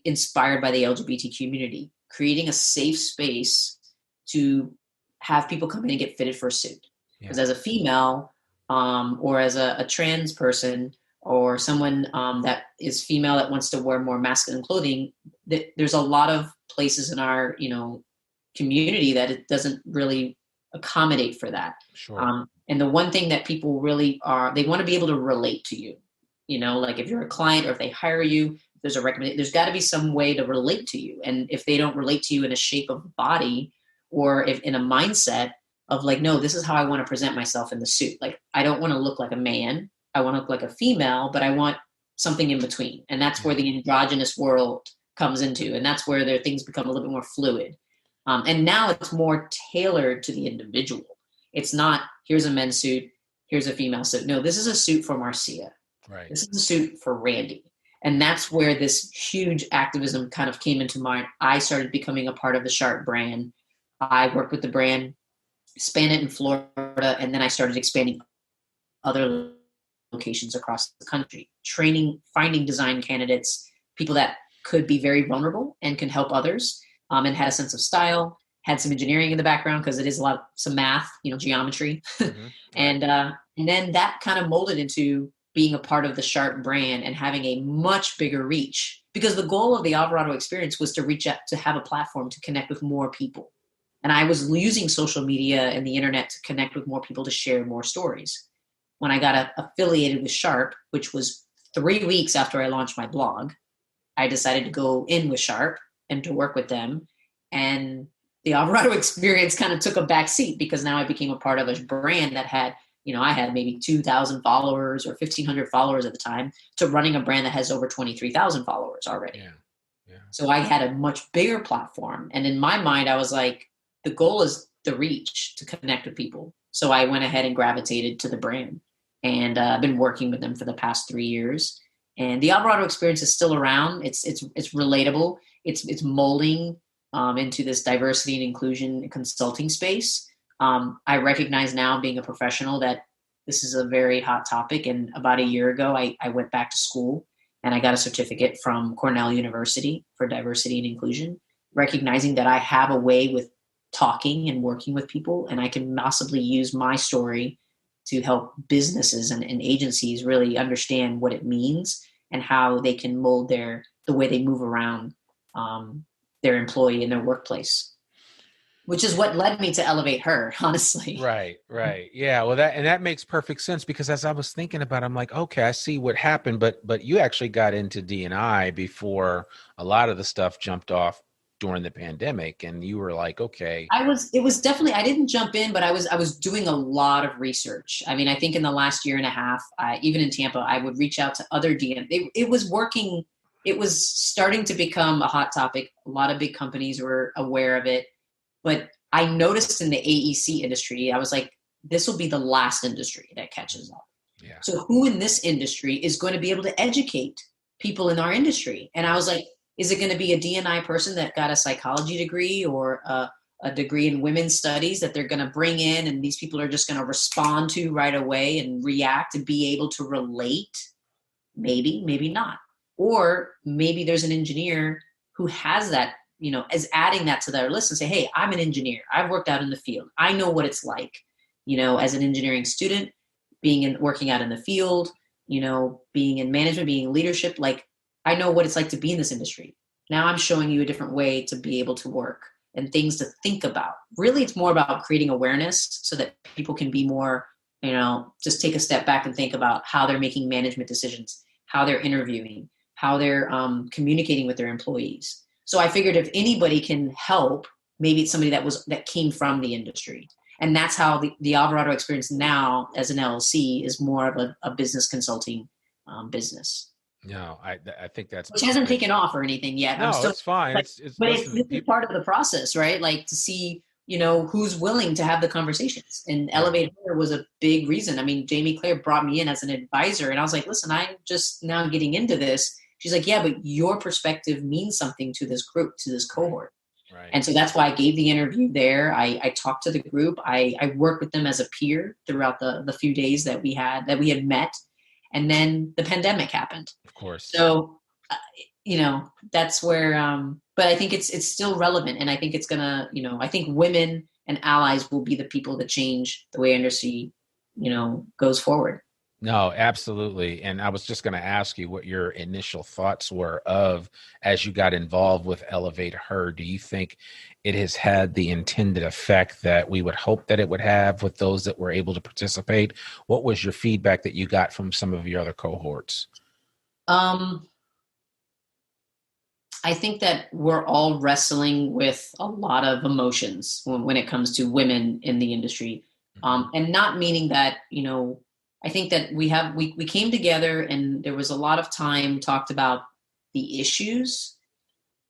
inspired by the LGBT community, creating a safe space to have people come in and get fitted for a suit. Because as a female, or as a trans person, or someone that is female that wants to wear more masculine clothing, there's a lot of places in our, community that it doesn't really accommodate for that. Sure. And the one thing that people really they want to be able to relate to you, like if you're a client or if they hire you, there's a recommendation, there's got to be some way to relate to you. And if they don't relate to you in a shape of body, or if in a mindset of like, no, this is how I want to present myself in the suit. Like, I don't want to look like a man. I want to look like a female, but I want something in between. And that's where the androgynous world comes into. And that's where things become a little bit more fluid. And now it's more tailored to the individual. It's not, here's a men's suit, here's a female suit. No, this is a suit for Marcia. Right. This is a suit for Randy. And that's where this huge activism kind of came into mind. I started becoming a part of the Sharp brand. I worked with the brand, expanded in Florida, and then I started expanding other locations across the country, training, finding design candidates, people that could be very vulnerable and can help others, and had a sense of style, had some engineering in the background because it is some math, geometry. Mm-hmm. And then that kind of molded into being a part of the Sharp brand and having a much bigger reach, because the goal of the Alvarado experience was to reach out, to have a platform to connect with more people. And I was using social media and the internet to connect with more people, to share more stories. When I got affiliated with Sharp, which was 3 weeks after I launched my blog, I decided to go in with Sharp and to work with them. And the Alvarado experience kind of took a back seat, because now I became a part of a brand that had, I had maybe 2,000 followers or 1,500 followers at the time, to running a brand that has over 23,000 followers already. Yeah. So I had a much bigger platform. And in my mind, I was like, the goal is the reach, to connect with people. So I went ahead and gravitated to the brand, and I've been working with them for the past 3 years. And the Alvarado experience is still around. It's relatable. It's molding into this diversity and inclusion consulting space. I recognize now, being a professional, that this is a very hot topic. And about a year ago, I went back to school and I got a certificate from Cornell University for diversity and inclusion, recognizing that I have a way with talking and working with people, and I can possibly use my story to help businesses and agencies really understand what it means and how they can mold the way they move around their employee in their workplace, which is what led me to ElevateHer, honestly. Right. Yeah. Well, that makes perfect sense, because as I was thinking about it, I'm like, okay, I see what happened, but you actually got into D&I before a lot of the stuff jumped off during the pandemic, and you were like, okay. It was definitely, I didn't jump in, but I was doing a lot of research. I mean, I think in the last year and a half, even in Tampa, I would reach out to other DM. It was working. It was starting to become a hot topic. A lot of big companies were aware of it, but I noticed in the AEC industry, I was like, this will be the last industry that catches up. Yeah. So who in this industry is going to be able to educate people in our industry? And I was like, is it going to be a D&I person that got a psychology degree or a degree in women's studies that they're going to bring in, and these people are just going to respond to right away and react and be able to relate? Maybe, maybe not. Or maybe there's an engineer who has that, is adding that to their list and say, hey, I'm an engineer. I've worked out in the field. I know what it's like, as an engineering student, working out in the field, being in management, being in leadership. Like, I know what it's like to be in this industry. Now I'm showing you a different way to be able to work and things to think about. Really, it's more about creating awareness so that people can be more, just take a step back and think about how they're making management decisions, how they're interviewing, how they're communicating with their employees. So I figured if anybody can help, maybe it's somebody that came from the industry. And that's how the Alvarado experience now as an LLC is more of a business consulting business. No, I think that's, which hasn't taken off or anything yet. No, it's fine. Like, but it's part of the process, right? Like to see, who's willing to have the conversations. And ElevateHer was a big reason. I mean, Jamie Claire brought me in as an advisor, and I was like, listen, I'm just now getting into this. She's like, yeah, but your perspective means something to this group, to this cohort. Right. And so that's why I gave the interview there. I talked to the group. I worked with them as a peer throughout the few days that we had met. And then the pandemic happened. Of course. So, that's where, but I think it's still relevant. And I think it's gonna, I think women and allies will be the people that change the way industry, goes forward. No, absolutely. And I was just going to ask you what your initial thoughts were as you got involved with ElevateHer. Do you think it has had the intended effect that we would hope that it would have with those that were able to participate? What was your feedback that you got from some of your other cohorts? I think that we're all wrestling with a lot of emotions when it comes to women in the industry. And not meaning that, I think that we came together and there was a lot of time talked about the issues,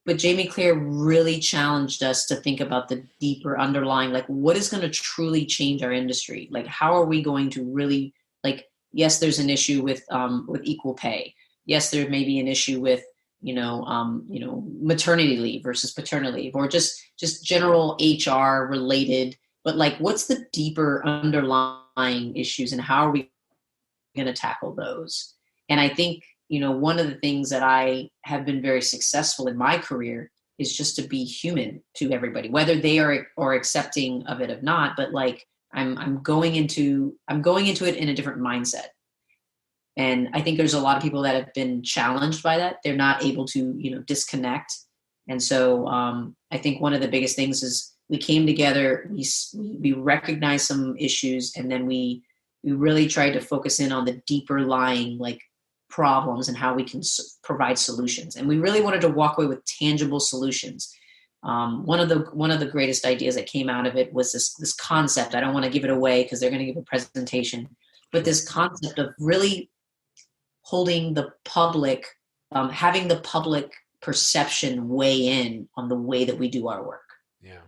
but Jamie Claire really challenged us to think about the deeper underlying, like what is going to truly change our industry? Like, how are we going to really, like, yes, there's an issue with equal pay. Yes, there may be an issue with, maternity leave versus paternity leave, or just general HR related, but like, what's the deeper underlying issues and how are we going to tackle those? And I think, one of the things that I have been very successful in my career is just to be human to everybody, whether they are accepting of it or not. But like, I'm going into it in a different mindset. And I think there's a lot of people that have been challenged by that. They're not able to, disconnect. And so I think one of the biggest things is we came together, we recognized some issues, and then we really tried to focus in on the deeper lying like problems and how we can provide solutions. And we really wanted to walk away with tangible solutions. One of the greatest ideas that came out of it was this concept. I don't want to give it away because they're going to give a presentation, but this concept of really holding the public, having the public perception weigh in on the way that we do our work. Yeah.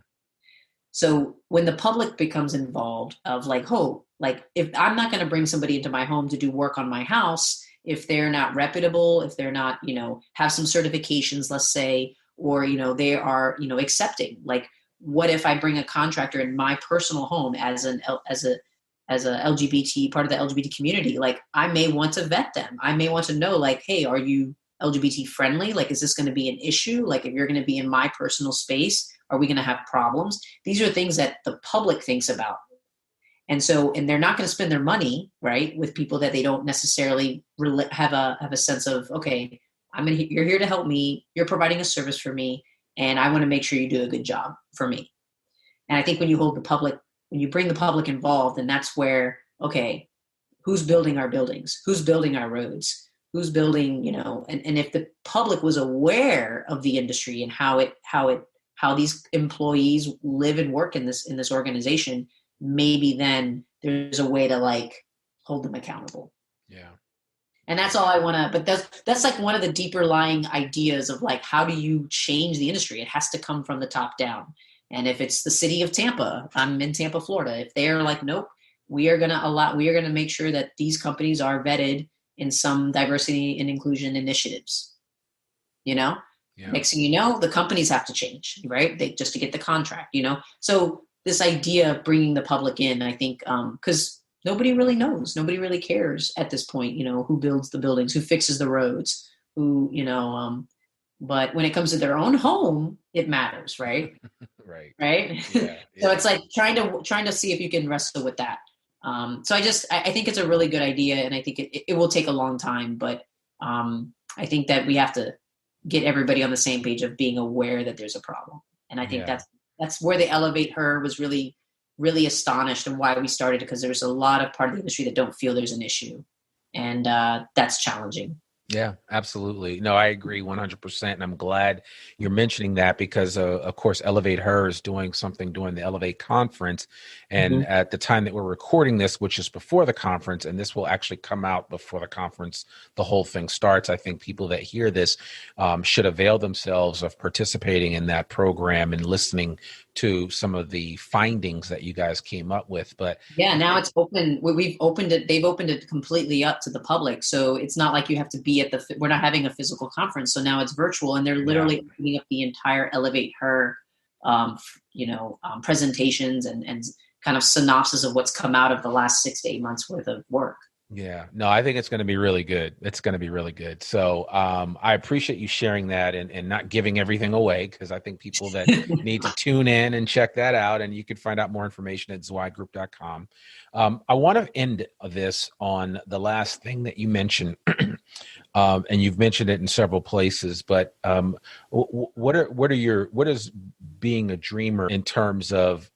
So when the public becomes involved of like, if I'm not going to bring somebody into my home to do work on my house, if they're not reputable, if they're not, have some certifications, let's say, or, they are, accepting, like, what if I bring a contractor in my personal home as a LGBT, part of the LGBT community? Like, I may want to vet them. I may want to know, like, hey, are you LGBT friendly? Like, is this going to be an issue? Like, if you're going to be in my personal space, are we going to have problems? These are things that the public thinks about. And so, and they're not going to spend their money, right, with people that they don't necessarily have a sense of, okay, you're here to help me. You're providing a service for me, and I want to make sure you do a good job for me. And I think when you bring the public involved, and that's where, okay, who's building our buildings? Who's building our roads? Who's building, and if the public was aware of the industry and how these employees live and work in this organization, maybe then there's a way to like hold them accountable. Yeah. And that's all I want to, but that's like one of the deeper lying ideas of like, how do you change the industry? It has to come from the top down. And if it's the city of Tampa, I'm in Tampa, Florida. If they're like, nope, we are going to make sure that these companies are vetted in some diversity and inclusion initiatives, Yeah. Next thing you know, the companies have to change, right? Just to get the contract, So this idea of bringing the public in, I think, because nobody really knows, nobody really cares at this point, who builds the buildings, who fixes the roads, who, but when it comes to their own home, it matters, right? Right. Right. Yeah, So it's like trying to see if you can wrestle with that. So I think it's a really good idea, and I think it will take a long time, but I think that we have to get everybody on the same page of being aware that there's a problem. And I think that's where the ElevateHer was really, really astonished, and why we started, because there's a lot of part of the industry that don't feel there's an issue. And that's challenging. Yeah, absolutely. No, I agree 100%. And I'm glad you're mentioning that, because, of course, ElevateHer is doing something during the Elevate conference. And at the time that we're recording this, which is before the conference, and this will actually come out before the conference, the whole thing starts. I think people that hear this should avail themselves of participating in that program and listening to some of the findings that you guys came up with. But yeah, now it's open. We've opened it. They've opened it completely up to the public. So it's not like you have to be at we're not having a physical conference. So now it's virtual, and they're literally opening up the entire ElevateHer, presentations and kind of synopsis of what's come out of the last 6 to 8 months worth of work. Yeah, no, I think it's going to be really good. It's going to be really good. So I appreciate you sharing that and not giving everything away, because I think people that need to tune in and check that out, and you can find out more information at zweiggroup.com. I want to end this on the last thing that you mentioned, and you've mentioned it in several places, but what is being a dreamer in terms of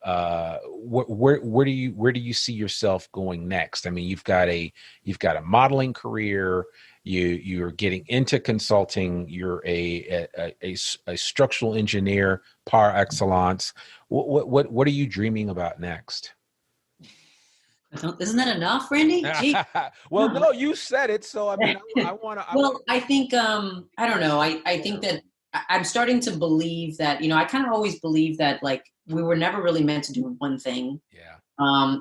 where do you see yourself going next? I mean, you've got a modeling career. You're getting into consulting. You're a structural engineer par excellence. What are you dreaming about next? Isn't that enough, Randy? Well, no, you said it. So I mean, I want to. Well, I think I don't know. I think that I'm starting to believe that, I kind of always believe that, like, we were never really meant to do one thing. Yeah.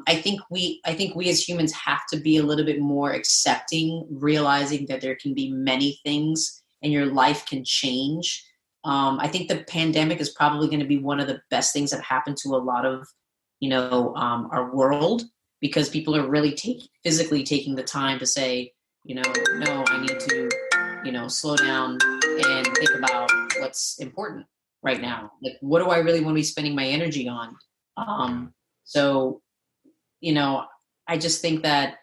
I think we as humans have to be a little bit more accepting, realizing that there can be many things and your life can change. I think the pandemic is probably going to be one of the best things that happened to a lot of, our world, because people are really physically taking the time to say, no, I need to, slow down and think about what's important right now. Like, what do I really want to be spending my energy on? So, I just think that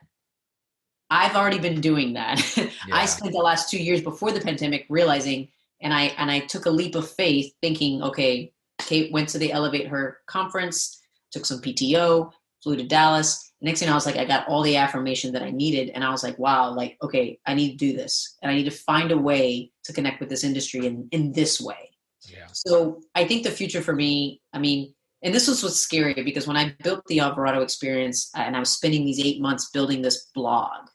I've already been doing that. Yeah. I spent the last 2 years before the pandemic realizing, and I took a leap of faith thinking, okay, Kate went to the ElevateHer conference, took some PTO, flew to Dallas. Next thing I was like, I got all the affirmation that I needed. And I was like, wow, like, okay, I need to do this. And I need to find a way to connect with this industry in this way. Yeah. So I think the future for me, and this was what's scary, because when I built the Alvarado experience and I was spending these 8 months building this blog,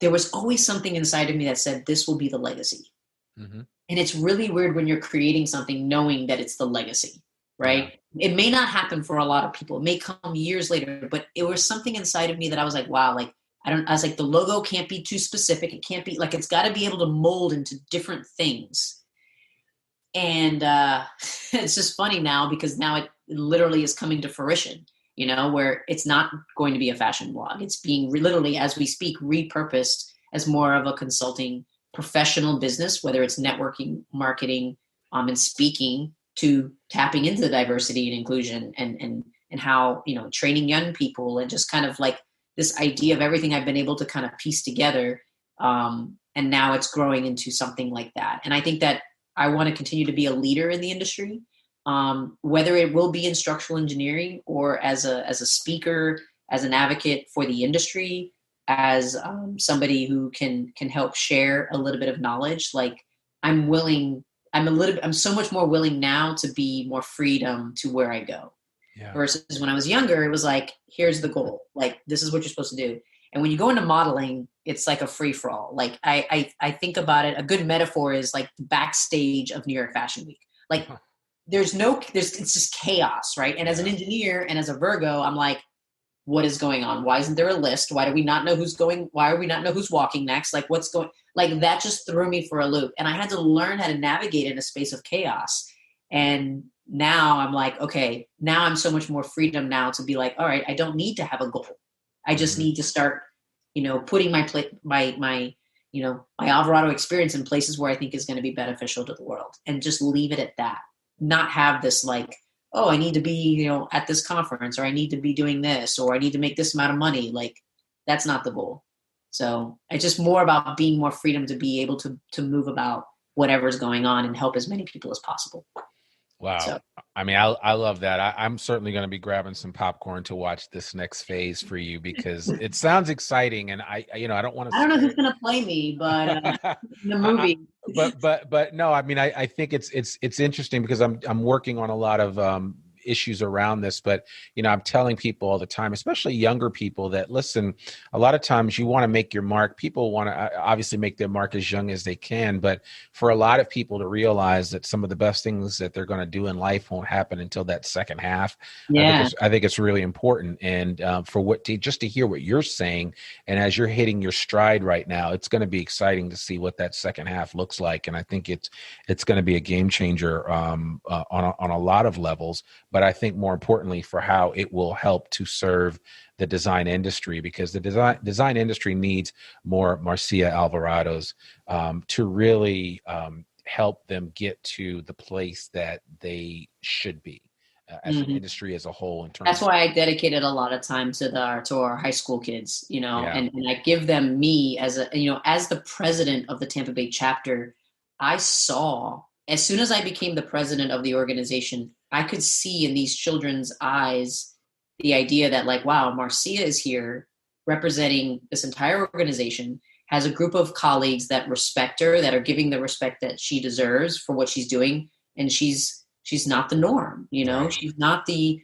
there was always something inside of me that said, this will be the legacy. Mm-hmm. And it's really weird when you're creating something knowing that it's the legacy, right? Yeah. It may not happen for a lot of people. It may come years later, but it was something inside of me that I was like, wow, like, I was like, the logo can't be too specific. It can't be like, it's got to be able to mold into different things. And it's just funny now, because now it literally is coming to fruition, where it's not going to be a fashion blog. It's being literally, as we speak, repurposed as more of a consulting professional business, whether it's networking, marketing, and speaking, to tapping into diversity and inclusion and how, training young people, and just kind of like this idea of everything I've been able to kind of piece together. And now it's growing into something like that. And I think that I want to continue to be a leader in the industry, whether it will be in structural engineering or as a speaker, as an advocate for the industry, as somebody who can help share a little bit of knowledge. Like, I'm so much more willing now to be more freedom to where I go. Yeah. Versus when I was younger, it was like, here's the goal. Like, this is what you're supposed to do. And when you go into modeling, it's like a free for all. Like, I think about it. A good metaphor is like the backstage of New York Fashion Week. Like, it's just chaos, right? And as an engineer and as a Virgo, I'm like, what is going on? Why isn't there a list? Why do we not know who's going? Why do we not know who's walking next? Like, what's going? Like, that just threw me for a loop. And I had to learn how to navigate in a space of chaos. And now I'm like, okay, now I'm so much more freedom now to be like, all right, I don't need to have a goal. I just need to start, putting my my Alvarado experience in places where I think is going to be beneficial to the world, and just leave it at that. Not have this like, oh, I need to be, at this conference, or I need to be doing this, or I need to make this amount of money. Like, that's not the goal. So it's just more about being more freedom to be able to move about whatever's going on and help as many people as possible. Wow. So. I mean, I love that. I'm certainly going to be grabbing some popcorn to watch this next phase for you, because it sounds exciting. And I don't want to. I don't know who's going to play me, but in the movie. But no, I mean, I think it's interesting, because I'm working on a lot of issues around this, but I'm telling people all the time, especially younger people, that listen, a lot of times you want to make your mark. People want to obviously make their mark as young as they can, but for a lot of people to realize that some of the best things that they're going to do in life won't happen until that second half. Yeah. I think it's really important. And just to hear what you're saying, and as you're hitting your stride right now, it's going to be exciting to see what that second half looks like. And I think it's going to be a game changer on a lot of levels. But I think more importantly, for how it will help to serve the design industry, because the design industry needs more Marcia Alvarados to really help them get to the place that they should be as an industry as a whole. That's why I dedicated a lot of time to our high school kids, Yeah. and I give them me as as the president of the Tampa Bay chapter. I saw, as soon as I became the president of the organization, I could see in these children's eyes the idea that, like, wow, Marcia is here representing this entire organization, has a group of colleagues that respect her, that are giving the respect that she deserves for what she's doing. And she's not the norm, Right. She's not the,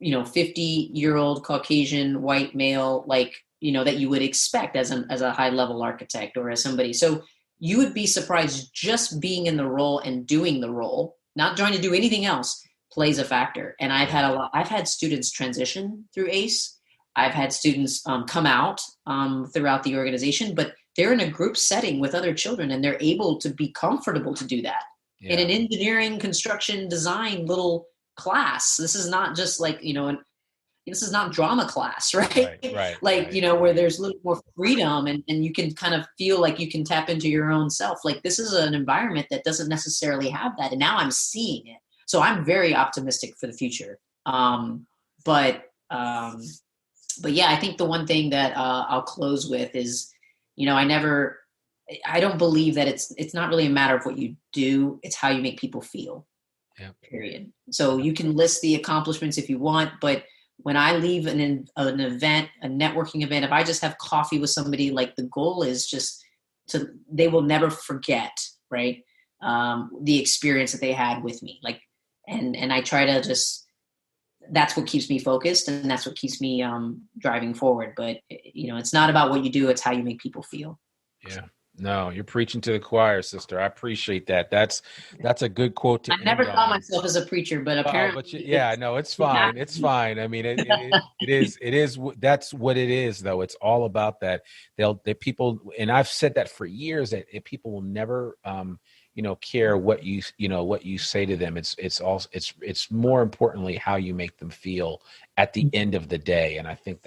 50-year-old Caucasian white male, like, that you would expect as a high level architect or as somebody. So you would be surprised, just being in the role and doing the role, not trying to do anything else, plays a factor. And I've had students transition through ACE. I've had students come out throughout the organization, but they're in a group setting with other children, and they're able to be comfortable to do that. Yeah. In an engineering, construction, design little class. This is not just like, this is not drama class, right? Right. Like, where there's a little more freedom and you can kind of feel like you can tap into your own self. Like, this is an environment that doesn't necessarily have that. And now I'm seeing it. So I'm very optimistic for the future. But yeah, I think the one thing that I'll close with is, I don't believe that it's not really a matter of what you do. It's how you make people feel. Yeah. Period. So you can list the accomplishments if you want, but when I leave an event, a networking event, if I just have coffee with somebody, like, the goal is just they will never forget, right? The experience that they had with me. Like, and I try to that's what keeps me focused, and that's what keeps me driving forward. But, it's not about what you do. It's how you make people feel. Yeah. No, you're preaching to the choir, sister. I appreciate that. That's a good quote to I never thought myself as a preacher, but apparently. It's fine. It's fine. I mean, it is. That's what it is, though. It's all about that. People, and I've said that for years, that people will never, care what you say to them. It's more importantly how you make them feel at the end of the day. And I think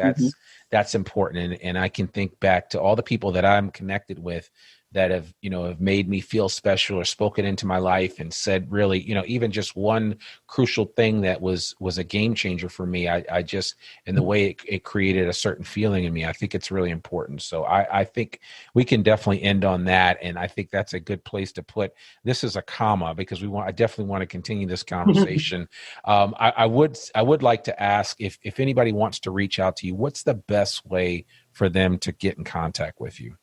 that's important. And I can think back to all the people that I'm connected with that have made me feel special or spoken into my life and said, really, even just one crucial thing that was a game changer for me. I just, in the way it created a certain feeling in me, I think it's really important. So I think we can definitely end on that. And I think that's a good place to put this as a comma, because I definitely want to continue this conversation. I would like to ask if anybody wants to reach out to you, what's the best way for them to get in contact with you?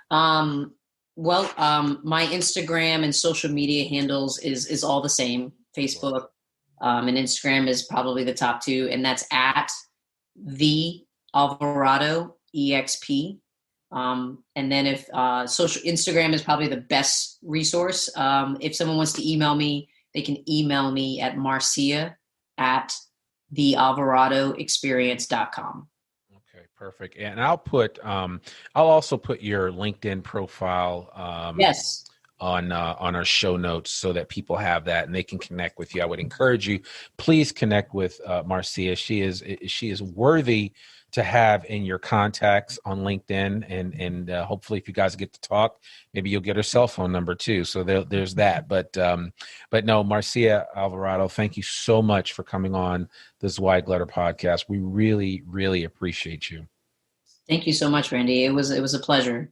My Instagram and social media handles is all the same. Facebook and Instagram is probably the top two, and that's at the Alvarado EXP. And then if Instagram is probably the best resource. If someone wants to email me, they can email me at marcia@thealvaradoexperience.com. Perfect. And I'll also put your LinkedIn profile yes. on our show notes so that people have that and they can connect with you. I would encourage you, please connect with Marcia. She is worthy to have in your contacts on LinkedIn, and hopefully if you guys get to talk, maybe you'll get her cell phone number too. So there's that. But no, Marcia Alvarado, thank you so much for coming on the Zweig Letter Podcast. We really, really appreciate you. Thank you so much, Randy. It was a pleasure.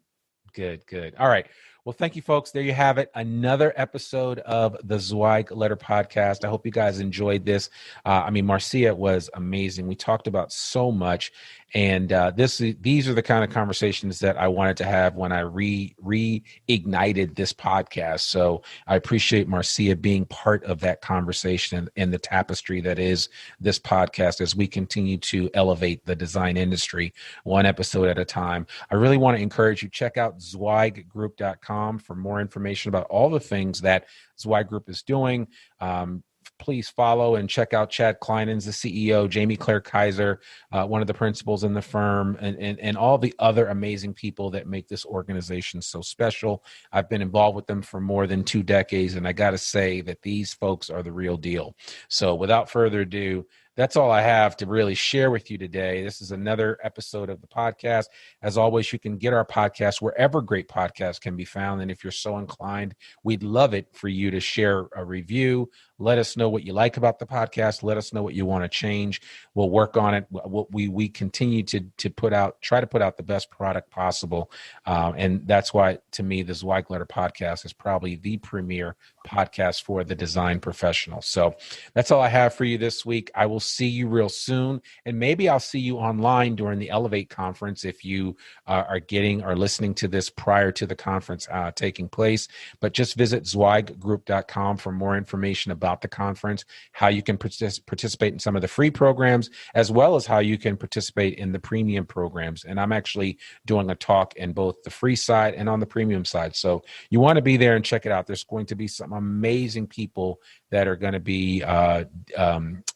Good. All right. Well, thank you, folks. There you have it. Another episode of the Zweig Letter Podcast. I hope you guys enjoyed this. Marcia was amazing. We talked about so much. And these are the kind of conversations that I wanted to have when I reignited this podcast. So I appreciate Marcia being part of that conversation and the tapestry that is this podcast as we continue to elevate the design industry one episode at a time. I really want to encourage you, check out zweiggroup.com for more information about all the things that Zweig Group is doing. Please follow and check out Chad Kleinens, the CEO, Jamie Claire Kaiser, one of the principals in the firm, and all the other amazing people that make this organization so special. I've been involved with them for more than 2 decades, and I got to say that these folks are the real deal. So without further ado, that's all I have to really share with you today. This is another episode of the podcast. As always, you can get our podcast wherever great podcasts can be found. And if you're so inclined, we'd love it for you to share a review. Let us know what you like about the podcast. Let us know what you want to change. We'll work on it. We continue to try to put out the best product possible. And that's why, to me, the Zweig Letter Podcast is probably the premier podcast for the design professional. So that's all I have for you this week. I will see you real soon. And maybe I'll see you online during the Elevate conference if you are listening to this prior to the conference taking place. But just visit zweiggroup.com for more information about the conference, how you can participate in some of the free programs, as well as how you can participate in the premium programs. And I'm actually doing a talk in both the free side and on the premium side. So you want to be there and check it out. There's going to be some amazing people that are going to be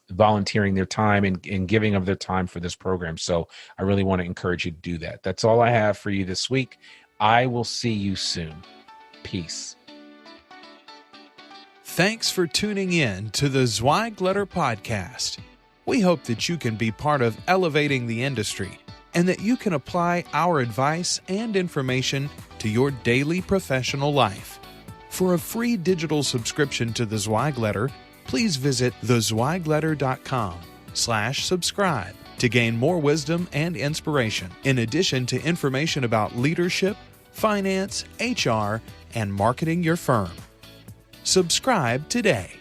volunteering their time and giving of their time for this program. So I really want to encourage you to do that. That's all I have for you this week. I will see you soon. Peace. Thanks for tuning in to the Zweig Letter Podcast. We hope that you can be part of elevating the industry and that you can apply our advice and information to your daily professional life. For a free digital subscription to the Zweig Letter, please visit thezweigletter.com/subscribe to gain more wisdom and inspiration, in addition to information about leadership, finance, HR, and marketing your firm. Subscribe today.